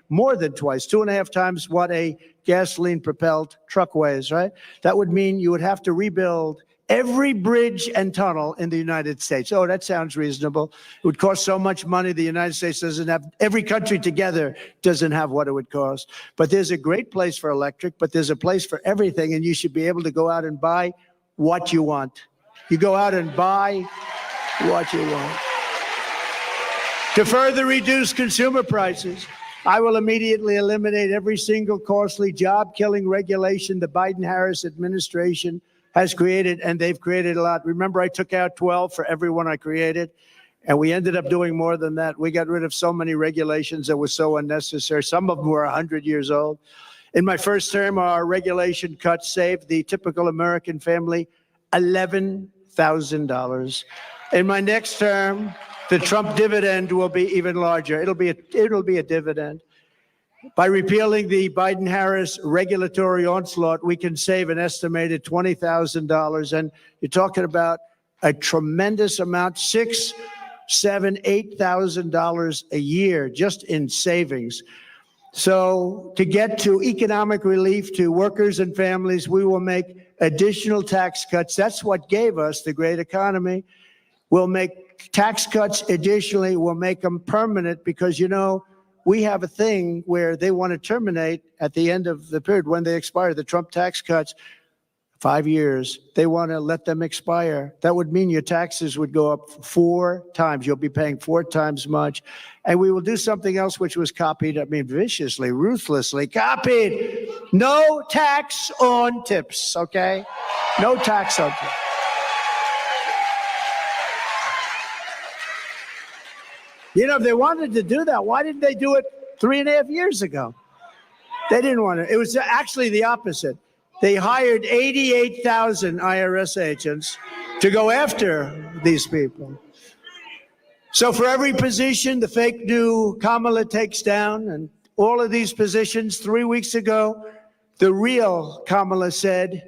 more than twice, 2.5 times what a gasoline-propelled truck weighs, right? That would mean you would have to rebuild every bridge and tunnel in the United States. Oh, that sounds reasonable. It would cost so much money. The United States doesn't have, every country together doesn't have what it would cost. But there's a great place for electric, but there's a place for everything, and you should be able to go out and buy what you want. You go out and buy what you want. To further reduce consumer prices, I will immediately eliminate every single costly job-killing regulation the Biden-Harris administration has created, and they've created a lot. Remember, I took out 12 for everyone I created, and we ended up doing more than that. We got rid of so many regulations that were so unnecessary. Some of them were 100 years old. In my first term, our regulation cuts saved the typical American family $11,000. In my next term, the Trump dividend will be even larger. It'll be a dividend. By repealing the Biden-Harris regulatory onslaught, we can save an estimated $20,000. And you're talking about a tremendous amount, $6,000, $7,000, $8,000 a year just in savings. So to get to economic relief to workers and families, we will make additional tax cuts. That's what gave us the great economy. We'll make tax cuts additionally. We'll make them permanent because, you know, we have a thing where they want to terminate at the end of the period when they expire. The Trump tax cuts, 5 years, they want to let them expire. That would mean your taxes would go up 4 times. You'll be paying 4 times much. And we will do something else which was copied, I mean, viciously, ruthlessly copied. No tax on tips, okay? No tax on tips. You know, if they wanted to do that, why didn't they do it 3.5 years ago? They didn't want to. It was actually the opposite. They hired 88,000 IRS agents to go after these people. So for every position the fake new Kamala takes down, and all of these positions 3 weeks ago, The real Kamala said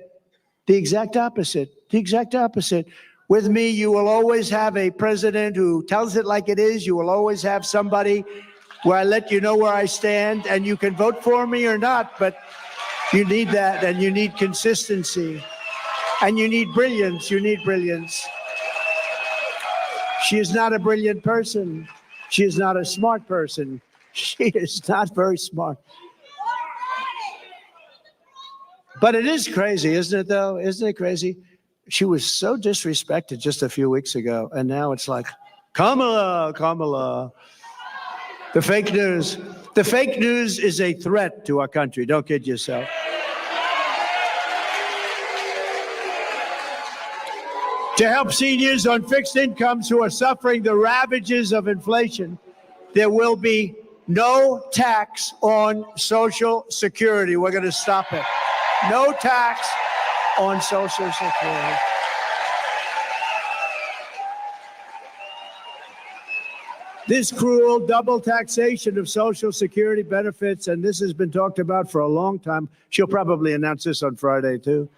the exact opposite, the exact opposite. With me, you will always have a president who tells it like it is. You will always have somebody where I let you know where I stand, and you can vote for me or not, but you need that, and you need consistency, and you need brilliance. You need brilliance. She is not a brilliant person. She is not a smart person. She is not very smart. But it is crazy, isn't it, though? Isn't it crazy? She was so disrespected just a few weeks ago, and now it's like, Kamala, Kamala. The fake news. The fake news is a threat to our country. Don't kid yourself. To help seniors on fixed incomes who are suffering the ravages of inflation, there will be no tax on Social Security. We're going to stop it. No tax on Social Security. This cruel double taxation of Social Security benefits, and this has been talked about for a long time. She'll probably announce this on Friday, too.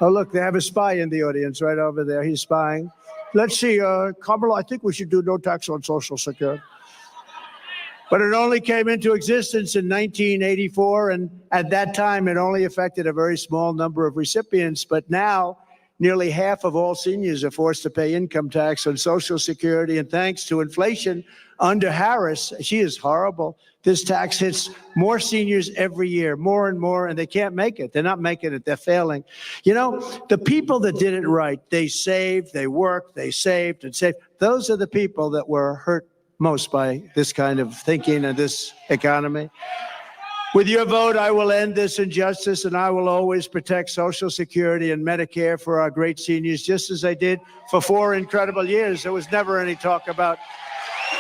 Oh, look, they have a spy in the audience right over there. He's spying. Let's see, Kamala, I think we should do no tax on Social Security. But it only came into existence in 1984, and at that time, it only affected a very small number of recipients. But now, nearly half of all seniors are forced to pay income tax on Social Security, and thanks to inflation under Harris, she is horrible. This tax hits more seniors every year, more and more, and they can't make it. They're not making it. They're failing. You know, the people that did it right, they saved, they worked, they saved and saved. Those are the people that were hurt most by this kind of thinking and this economy. With your vote, I will end this injustice, and I will always protect Social Security and Medicare for our great seniors, just as I did for 4 incredible years. There was never any talk about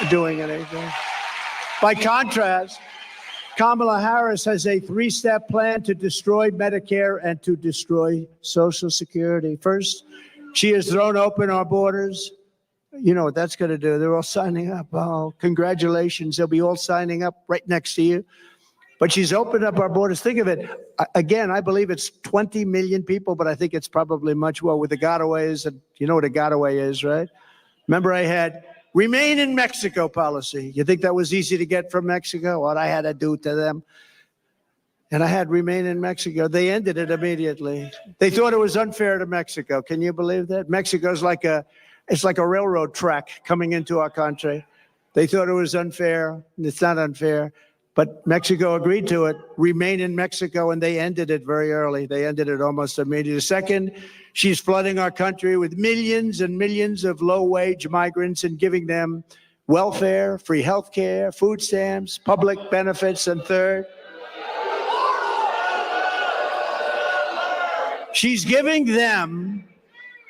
doing anything. By contrast, Kamala Harris has a 3-step plan to destroy Medicare and to destroy Social Security. First, she has thrown open our borders. You know what that's going to do. They're all signing up. Oh, congratulations. They'll be all signing up right next to you. But she's opened up our borders. Think of it. Again, I believe it's 20 million people, but I think it's probably much more with the gotaways. And you know what a gotaway is, right? Remember, I had remain in Mexico policy. You think that was easy to get from Mexico? What I had to do to them. And I had remain in Mexico. They ended it immediately. They thought it was unfair to Mexico. Can you believe that? Mexico's like it's like a railroad track coming into our country. They thought it was unfair. It's not unfair. But Mexico agreed to it, remain in Mexico, and they ended it very early. They ended it almost immediately. Second, she's flooding our country with millions and millions of low-wage migrants and giving them welfare, free health care, food stamps, public benefits. And third, she's giving them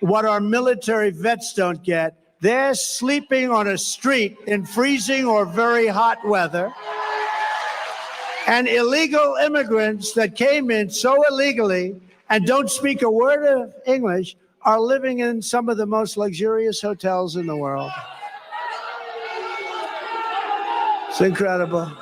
what our military vets don't get. They're sleeping on a street in freezing or very hot weather. And illegal immigrants that came in so illegally and don't speak a word of English are living in some of the most luxurious hotels in the world. It's incredible.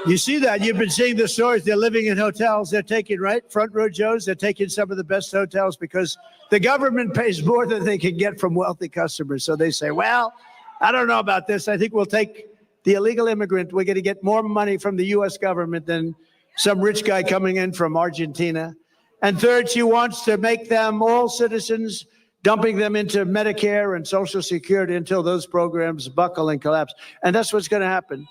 You see that. You've been seeing the stories. They're living in hotels. They're taking, right, front row Joes. They're taking some of the best hotels because the government pays more than they can get from wealthy customers. So they say, well, I don't know about this. I think we'll take the illegal immigrant. We're going to get more money from the U.S. government than some rich guy coming in from Argentina. And third, she wants to make them all citizens, dumping them into Medicare and Social Security until those programs buckle and collapse. And that's what's going to happen.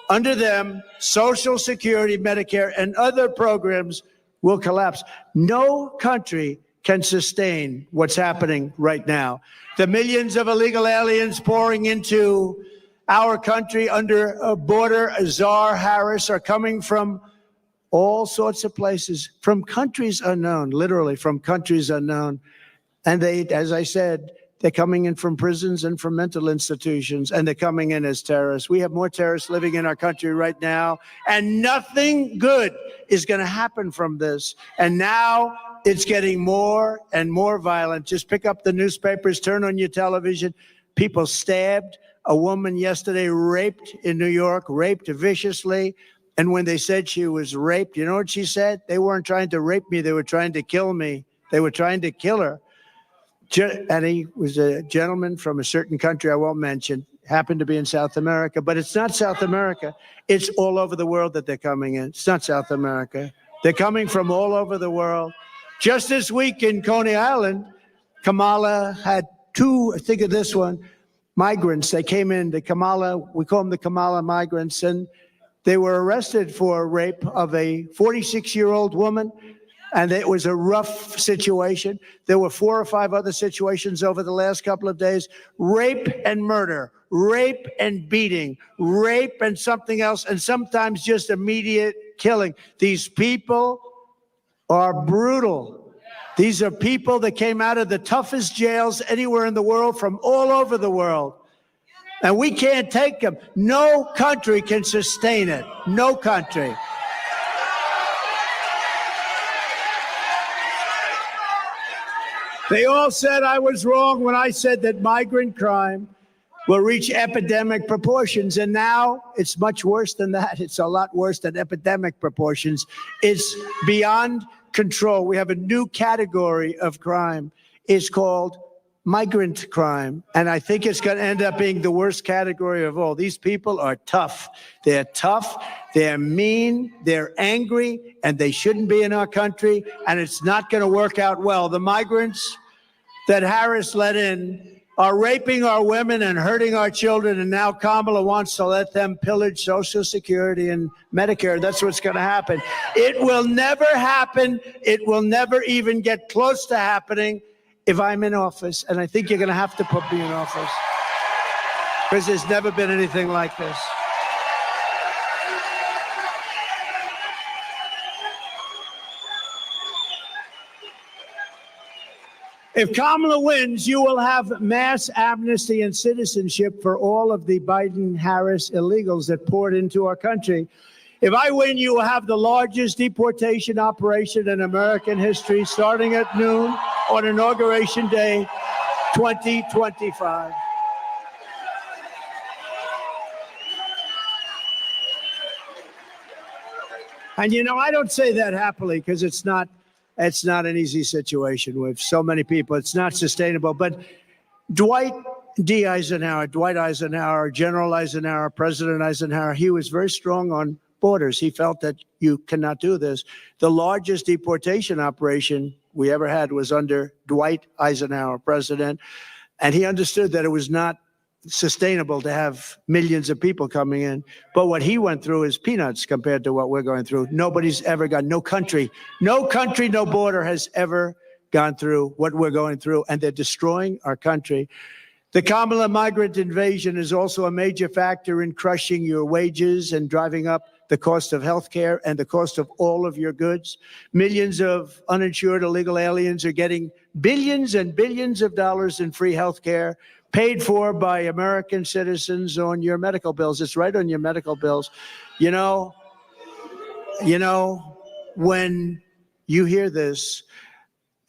Under them, Social Security, Medicare, and other programs will collapse. No country can sustain what's happening right now. The millions of illegal aliens pouring into our country under border czar Harris are coming from all sorts of places, from countries unknown, literally from countries unknown. And they, as I said, they're coming in from prisons and from mental institutions, and they're coming in as terrorists. We have more terrorists living in our country right now, and nothing good is going to happen from this. And now it's getting more and more violent. Just pick up the newspapers, turn on your television. People stabbed. A woman yesterday raped in New York, raped viciously. And when they said she was raped, you know what she said? They weren't trying to rape me. They were trying to kill me. They were trying to kill her. And he was a gentleman from a certain country I won't mention, happened to be in South America, but it's not South America. It's all over the world that they're coming in. It's not South America. They're coming from all over the world. Just this week in Coney Island, Kamala had two, think of this one, migrants. They came in, we call them the Kamala migrants, and they were arrested for rape of a 46-year-old woman, and it was a rough situation. There were 4 or 5 other situations over the last couple of days. Rape and murder, rape and beating, rape and something else, and sometimes just immediate killing. These people are brutal. These are people that came out of the toughest jails anywhere in the world, from all over the world. And we can't take them. No country can sustain it. No country. They all said I was wrong when I said that migrant crime will reach epidemic proportions. And now it's much worse than that. It's a lot worse than epidemic proportions. It's beyond control. We have a new category of crime. It's called migrant crime. And I think it's going to end up being the worst category of all. These people are tough. They're tough. They're mean. They're angry. And they shouldn't be in our country. And it's not going to work out well. The migrants that Harris let in are raping our women and hurting our children. And now Kamala wants to let them pillage Social Security and Medicare. That's what's going to happen. It will never happen. It will never even get close to happening if I'm in office. And I think you're going to have to put me in office, because there's never been anything like this. If Kamala wins, you will have mass amnesty and citizenship for all of the Biden-Harris illegals that poured into our country. If I win, you will have the largest deportation operation in American history, starting at noon on Inauguration Day, 2025. And you know, I don't say that happily, because it's not an easy situation with so many people. It's not sustainable. But Dwight Eisenhower, General Eisenhower, President Eisenhower, he was very strong on borders. He felt that you cannot do this. The largest deportation operation we ever had was under Dwight Eisenhower, president. And he understood that it was not sustainable to have millions of people coming in. But what he went through is peanuts compared to what we're going through. Nobody's ever gone, no country, no border has ever gone through what we're going through, and they're destroying our country. The Kamala migrant invasion is also a major factor in crushing your wages and driving up the cost of health care and the cost of all of your goods. Millions of uninsured illegal aliens are getting billions and billions of dollars in free health care, paid for by American citizens on your medical bills. It's right on your medical bills. You know, when you hear this,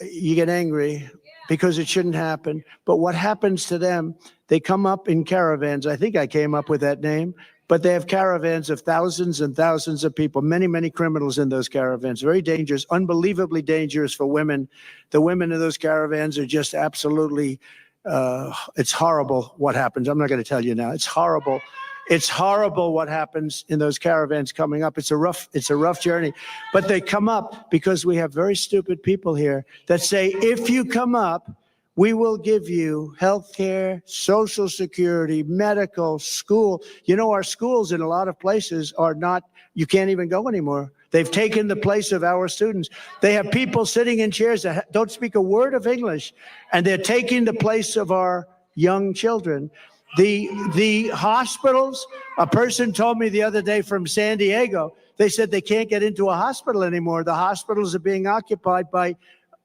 you get angry because it shouldn't happen. But what happens to them, they come up in caravans. I think I came up with that name. But they have caravans of thousands and thousands of people, many, many criminals in those caravans. Very dangerous, unbelievably dangerous for women. The women in those caravans are just absolutely, it's horrible what happens. I'm not going to tell you now. It's horrible. It's horrible what happens in those caravans coming up. It's a rough journey. But they come up because we have very stupid people here that say, if you come up, we will give you health care, Social Security, medical, school. You know, our schools in a lot of places are not, you can't even go anymore. They've taken the place of our students. They have people sitting in chairs that don't speak a word of English, and they're taking the place of our young children. The hospitals, a person told me the other day from San Diego, they said they can't get into a hospital anymore. The hospitals are being occupied by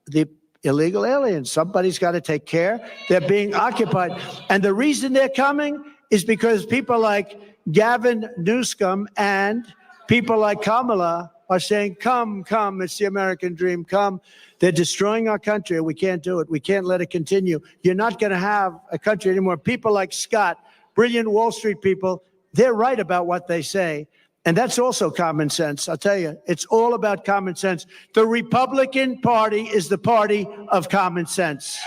the illegal aliens. Somebody's got to take care. They're being occupied. And the reason they're coming is because people like Gavin Newsom and people like Kamala are saying, come, come, it's the American dream, come. They're destroying our country. We can't do it. We can't let it continue. You're not going to have a country anymore. People like Scott, brilliant Wall Street people, they're right about what they say. And that's also common sense. I'll tell you, it's all about common sense. The Republican Party is the party of common sense.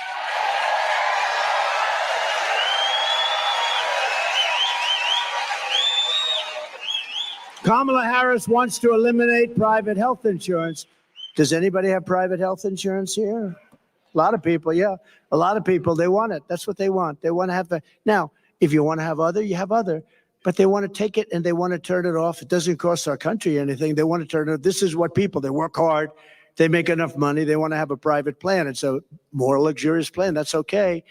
Kamala Harris wants to eliminate private health insurance. Does anybody have private health insurance here? A lot of people, yeah. A lot of people, they want it. That's what they want. They want to have the. Now, if you want to have other, you have other. But they want to take it and they want to turn it off. It doesn't cost our country anything. They want to turn it off. This is what people, they work hard. They make enough money. They want to have a private plan. It's a more luxurious plan. That's okay.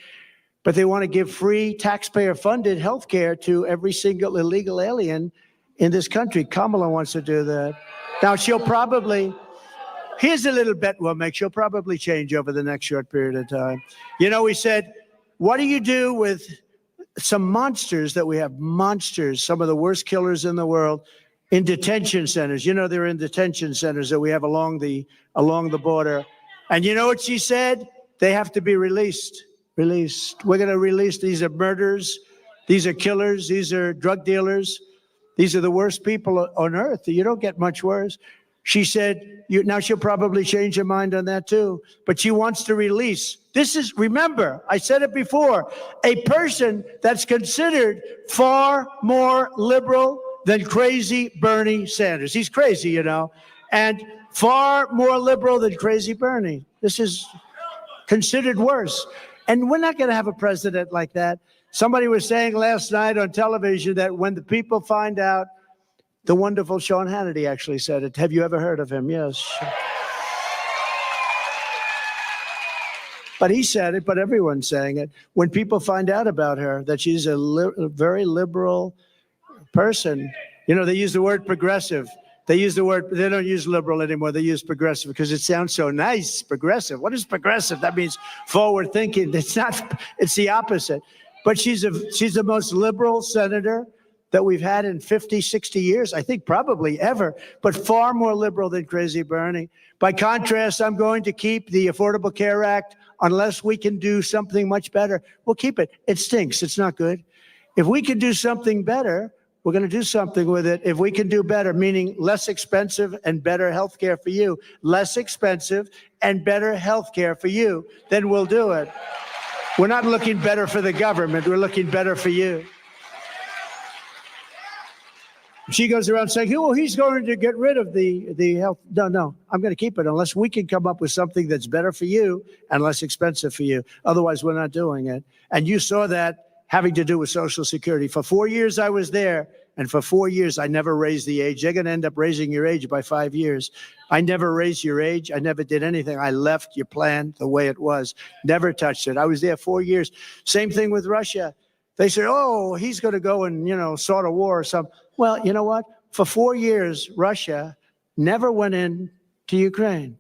But they want to give free taxpayer-funded health care to every single illegal alien in this country. Kamala wants to do that. Now, she'll probably, here's a little bet we'll make. She'll probably change over the next short period of time. You know, we said, what do you do with some monsters that we have? Monsters, some of the worst killers in the world, in detention centers. You know, they're in detention centers that we have along the border. And you know what she said? They have to be released. Released. We're going to release. These are murderers. These are killers. These are drug dealers. These are the worst people on earth. You don't get much worse. She said, now she'll probably change her mind on that too, but she wants to release. This is, remember, I said it before, a person that's considered far more liberal than crazy Bernie Sanders. He's crazy, you know, and far more liberal than crazy Bernie. This is considered worse. And we're not going to have a president like that. Somebody was saying last night on television that when the people find out, the wonderful Sean Hannity actually said it. Have you ever heard of him? Yes. But he said it, but everyone's saying it. When people find out about her, that she's a very liberal person, you know, they use the word progressive. They use the word, they don't use liberal anymore. They use progressive because it sounds so nice, progressive. What is progressive? That means forward thinking. It's not, it's the opposite. But she's the most liberal senator that we've had in 50, 60 years, I think probably ever, but far more liberal than crazy Bernie. By contrast, I'm going to keep the Affordable Care Act unless we can do something much better. We'll keep it. It stinks. It's not good. If we can do something better, we're going to do something with it. If we can do better, meaning less expensive and better health care for you, less expensive and better health care for you, then we'll do it. We're not looking better for the government. We're looking better for you. She goes around saying, oh, he's going to get rid of the health. No, I'm going to keep it unless we can come up with something that's better for you and less expensive for you. Otherwise, we're not doing it. And you saw that having to do with Social Security. For 4 years, I was there. And for 4 years, I never raised the age. They're going to end up raising your age by 5 years. I never raised your age. I never did anything. I left your plan the way it was. Never touched it. I was there 4 years. Same thing with Russia. They say, oh, he's going to go and, you know, start a war or something. Well, you know what? For 4 years, Russia never went in to Ukraine.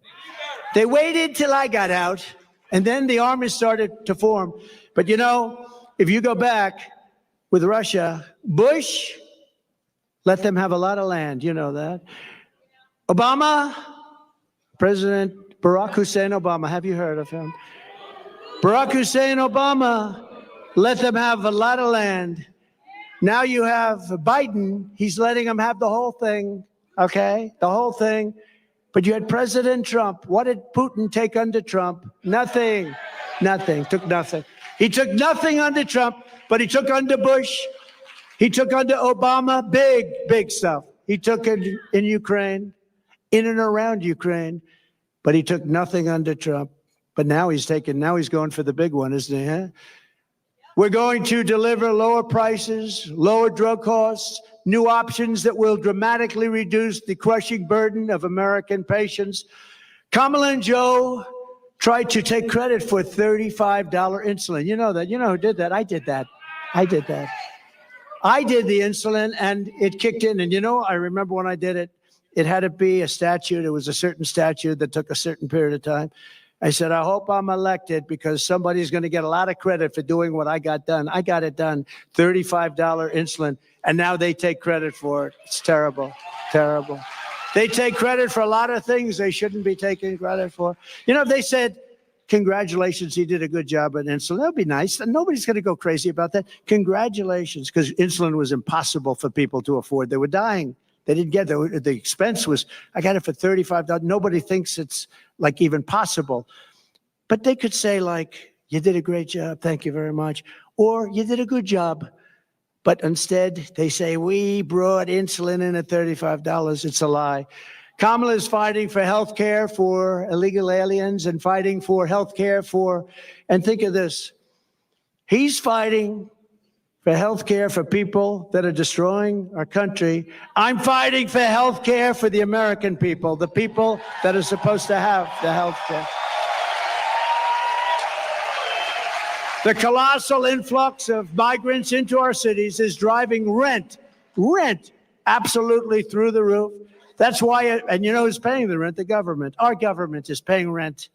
They waited till I got out, and then the army started to form. But, you know, if you go back with Russia, Bush let them have a lot of land. You know that. Obama, President Barack Hussein Obama, have you heard of him? Barack Hussein Obama let them have a lot of land. Now you have Biden. He's letting them have the whole thing, okay? The whole thing. But you had President Trump. What did Putin take under Trump? Nothing. Nothing. Took nothing. He took nothing under Trump, but he took under Bush. He took under Obama. Big, big stuff. He took it in Ukraine, in and around Ukraine, but he took nothing under Trump. But now he's going for the big one, isn't he? Huh? We're going to deliver lower prices, lower drug costs, new options that will dramatically reduce the crushing burden of American patients. Kamala and Joe tried to take credit for $35 insulin. You know that. You know who did that? I did that. I did that. I did the insulin, and it kicked in. And you know, I remember when I did it, it had to be a statute. It was a certain statute that took a certain period of time. I said, I hope I'm elected because somebody's going to get a lot of credit for doing what I got done. I got it done, $35 insulin, and now they take credit for it. It's terrible, terrible. They take credit for a lot of things they shouldn't be taking credit for. You know, they said, congratulations, he did a good job on insulin. That would be nice. Nobody's going to go crazy about that. Congratulations, because insulin was impossible for people to afford. They were dying. They didn't get it. The expense was, I got it for $35. Nobody thinks it's like even possible. But they could say like, you did a great job, thank you very much. Or you did a good job. But instead, they say, we brought insulin in at $35. It's a lie. Kamala is fighting for health care for illegal aliens and fighting for health care for, and think of this, he's fighting for health care for people that are destroying our country. I'm fighting for health care for the American people, the people that are supposed to have the health care. The colossal influx of migrants into our cities is driving rent absolutely through the roof. That's why, and you know who's paying the rent? The government. Our government is paying rent.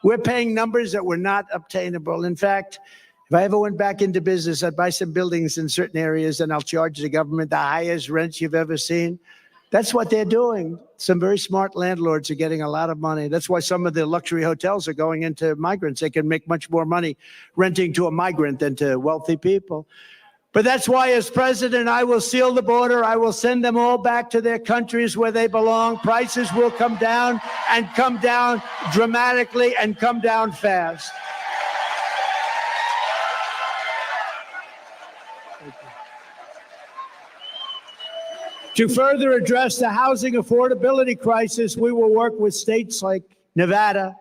We're paying numbers that were not obtainable. In fact, if I ever went back into business, I'd buy some buildings in certain areas and I'll charge the government the highest rents you've ever seen. That's what they're doing. Some very smart landlords are getting a lot of money. That's why some of the luxury hotels are going into migrants. They can make much more money renting to a migrant than to wealthy people. But that's why, as president, I will seal the border. I will send them all back to their countries where they belong. Prices will come down and come down dramatically and come down fast. To further address the housing affordability crisis, we will work with states like Nevada,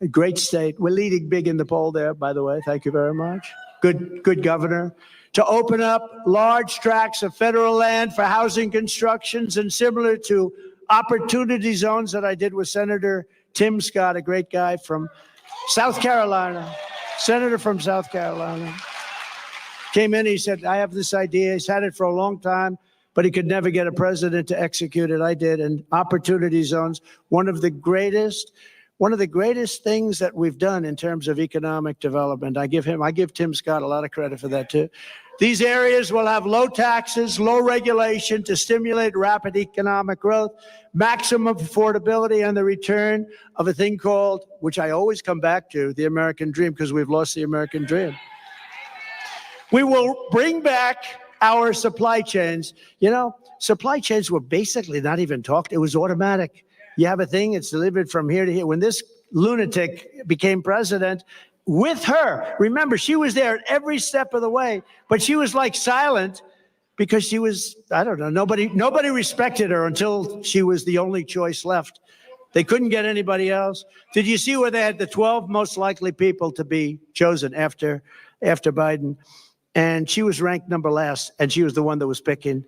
a great state. We're leading big in the poll there, by the way. Thank you very much. Good governor. To open up large tracts of federal land for housing constructions, and similar to opportunity zones that I did with Senator Tim Scott, a great guy from South Carolina, senator from South Carolina. Came in, he said, I have this idea. He's had it for a long time, but he could never get a president to execute it. I did. And opportunity zones, one of the greatest things that we've done in terms of economic development. I give Tim Scott a lot of credit for that too. These areas will have low taxes, low regulation to stimulate rapid economic growth, maximum affordability, and the return of a thing called, which I always come back to, the American dream, because we've lost the American dream. We will bring back our supply chains. You know, supply chains were basically not even talked. It was automatic. You have a thing, it's delivered from here to here. When this lunatic became president, with her, remember, she was there at every step of the way, but she was like silent because she was, I don't know, nobody respected her until she was the only choice left. They couldn't get anybody else. Did you see where they had the 12 most likely people to be chosen after Biden? And she was ranked number last, and she was the one that was picking.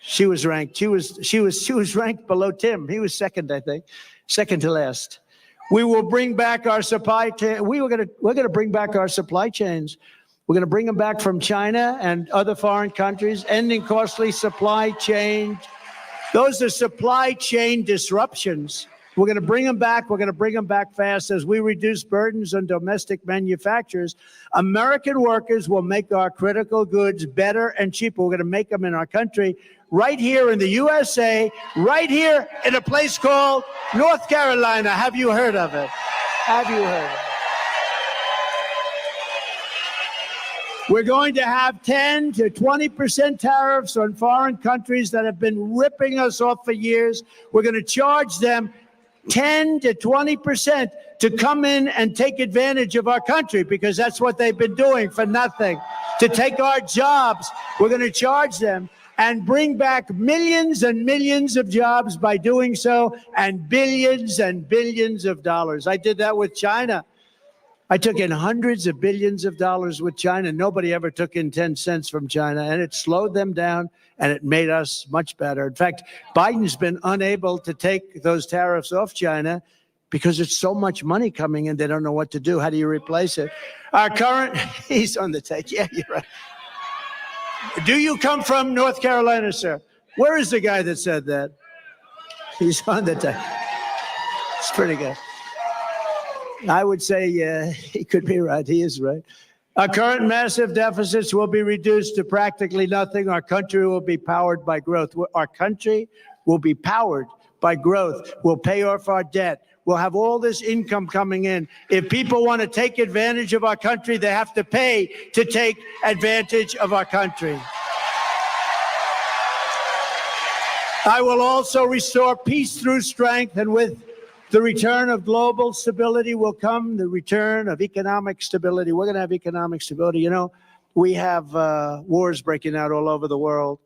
She was ranked below Tim. He was second, I think, second to last. We will bring back our supply chain. We're going to bring back our supply chains. We're going to bring them back from China and other foreign countries, ending costly supply chain. Those are supply chain disruptions. We're going to bring them back. We're going to bring them back fast as we reduce burdens on domestic manufacturers. American workers will make our critical goods better and cheaper. We're going to make them in our country, right here in the USA, right here in a place called North Carolina. Have you heard of it? Have you heard of it? We're going to have 10 to 20% tariffs on foreign countries that have been ripping us off for years. We're going to charge them 10 to 20% to come in and take advantage of our country, because that's what they've been doing for nothing, to take our jobs. We're going to charge them and bring back millions and millions of jobs by doing so, and billions of dollars. I did that with China. I took in hundreds of billions of dollars with China. Nobody ever took in 10 cents from China, and it slowed them down, and it made us much better. In fact, Biden's been unable to take those tariffs off China because it's so much money coming in, they don't know what to do. How do you replace it? Our current, he's on the take. Yeah, you're right. Do you come from North Carolina, sir? Where is the guy that said that? He's on the take. It's pretty good. I would say, yeah, he could be right. He is right. Our current massive deficits will be reduced to practically nothing. Our country will be powered by growth. Our country will be powered by growth. We'll pay off our debt. We'll have all this income coming in. If people want to take advantage of our country, they have to pay to take advantage of our country. I will also restore peace through strength, and with the return of global stability will come the return of economic stability. We're going to have economic stability. You know, we have wars breaking out all over the world,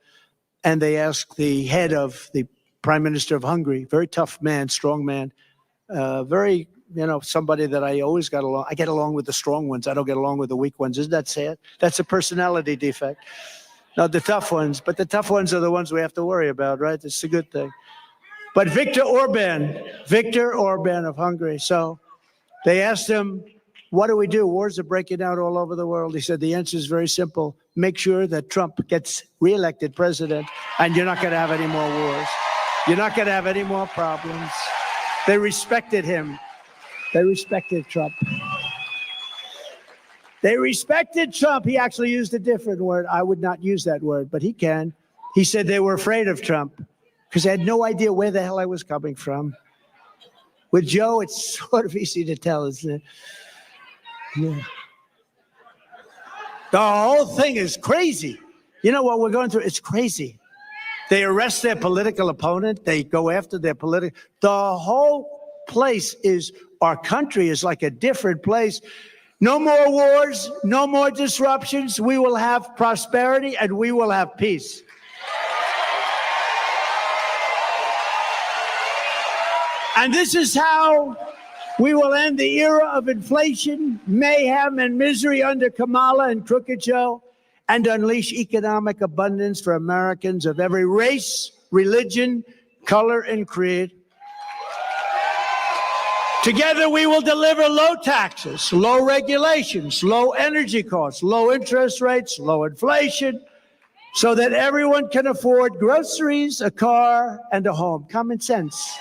and they asked the head of the Prime Minister of Hungary, very tough man, strong man, very, you know, somebody that I always got along. I get along with the strong ones. I don't get along with the weak ones. Isn't that sad? That's a personality defect. No, the tough ones, but the tough ones are the ones we have to worry about, right? It's a good thing. But Viktor Orban of Hungary. So they asked him, what do we do? Wars are breaking out all over the world. He said, the answer is very simple. Make sure that Trump gets reelected president, and you're not going to have any more wars. You're not going to have any more problems. They respected him. They respected Trump. They respected Trump. He actually used a different word. I would not use that word, but he can. He said they were afraid of Trump because they had no idea where the hell I was coming from. With Joe, it's sort of easy to tell, isn't it? Yeah. The whole thing is crazy. You know what we're going through? It's crazy. They arrest their political opponent. They go after their political. The whole place is, our country is like a different place. No more wars, no more disruptions. We will have prosperity and we will have peace. And this is how we will end the era of inflation, mayhem, and misery under Kamala and Crooked Joe, and unleash economic abundance for Americans of every race, religion, color, and creed. Together, we will deliver low taxes, low regulations, low energy costs, low interest rates, low inflation, so that everyone can afford groceries, a car, and a home. Common sense.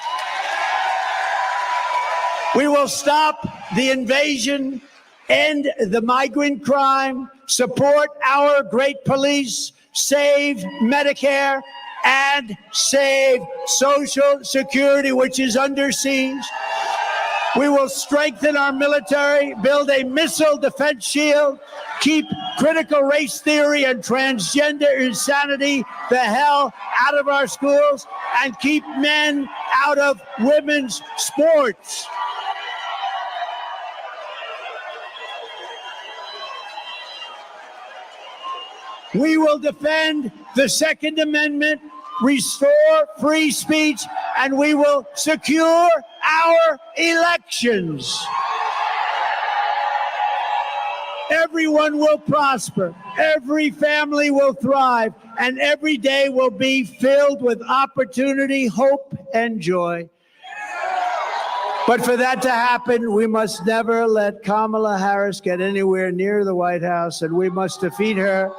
We will stop the invasion, end the migrant crime, support our great police, save Medicare, and save Social Security, which is under siege. We will strengthen our military, build a missile defense shield, keep critical race theory and transgender insanity the hell out of our schools, and keep men out of women's sports. We will defend the Second Amendment, restore free speech, and we will secure our elections. Everyone will prosper, every family will thrive, and every day will be filled with opportunity, hope, and joy. But for that to happen, we must never let Kamala Harris get anywhere near the White House, and we must defeat her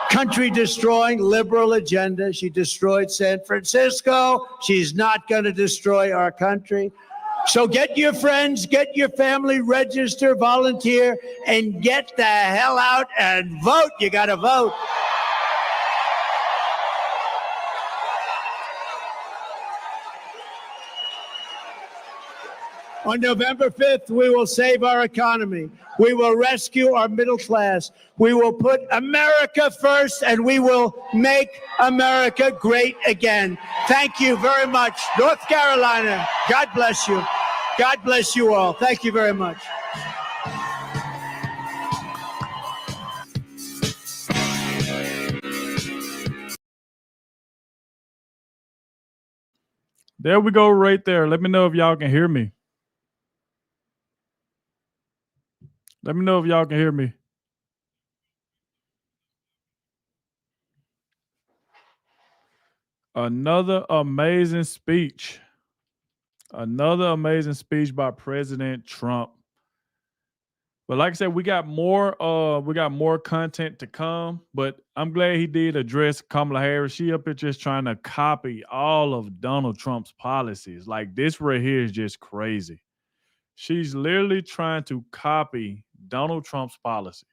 country-destroying liberal agenda. She destroyed San Francisco. She's not going to destroy our country. So get your friends, get your family, register, volunteer, and get the hell out and vote. You got to vote. On November 5th, we will save our economy. We will rescue our middle class. We will put America first, and we will make America great again. Thank you very much. North Carolina, God bless you. God bless you all. Thank you very much. There we go right there. Let me know if y'all can hear me. Let me know if y'all can hear me. Another amazing speech. Another amazing speech by President Trump. But like I said, we got more content to come. But I'm glad he did address Kamala Harris. She up here just trying to copy all of Donald Trump's policies. Like, this right here is just crazy. She's literally trying to copy Donald Trump's policies.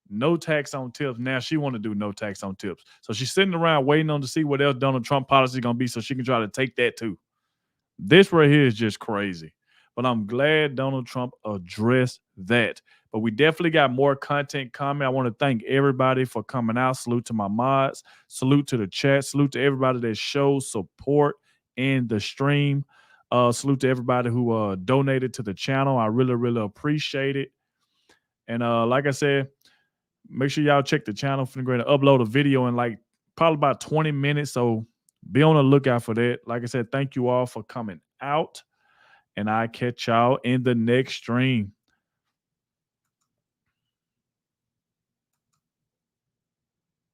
No tax on tips. Now she want to do no tax on tips. So she's sitting around waiting on to see what else Donald Trump policy is going to be so she can try to take that too. This right here is just crazy. But I'm glad Donald Trump addressed that. But we definitely got more content coming. I want to thank everybody for coming out. Salute to my mods. Salute to the chat. Salute to everybody that shows support in the stream. Salute to everybody who donated to the channel. I really, really appreciate it. And like I said, make sure y'all check the channel. I'm going to upload a video in like probably about 20 minutes. So be on the lookout for that. Like I said, thank you all for coming out. And I catch y'all in the next stream.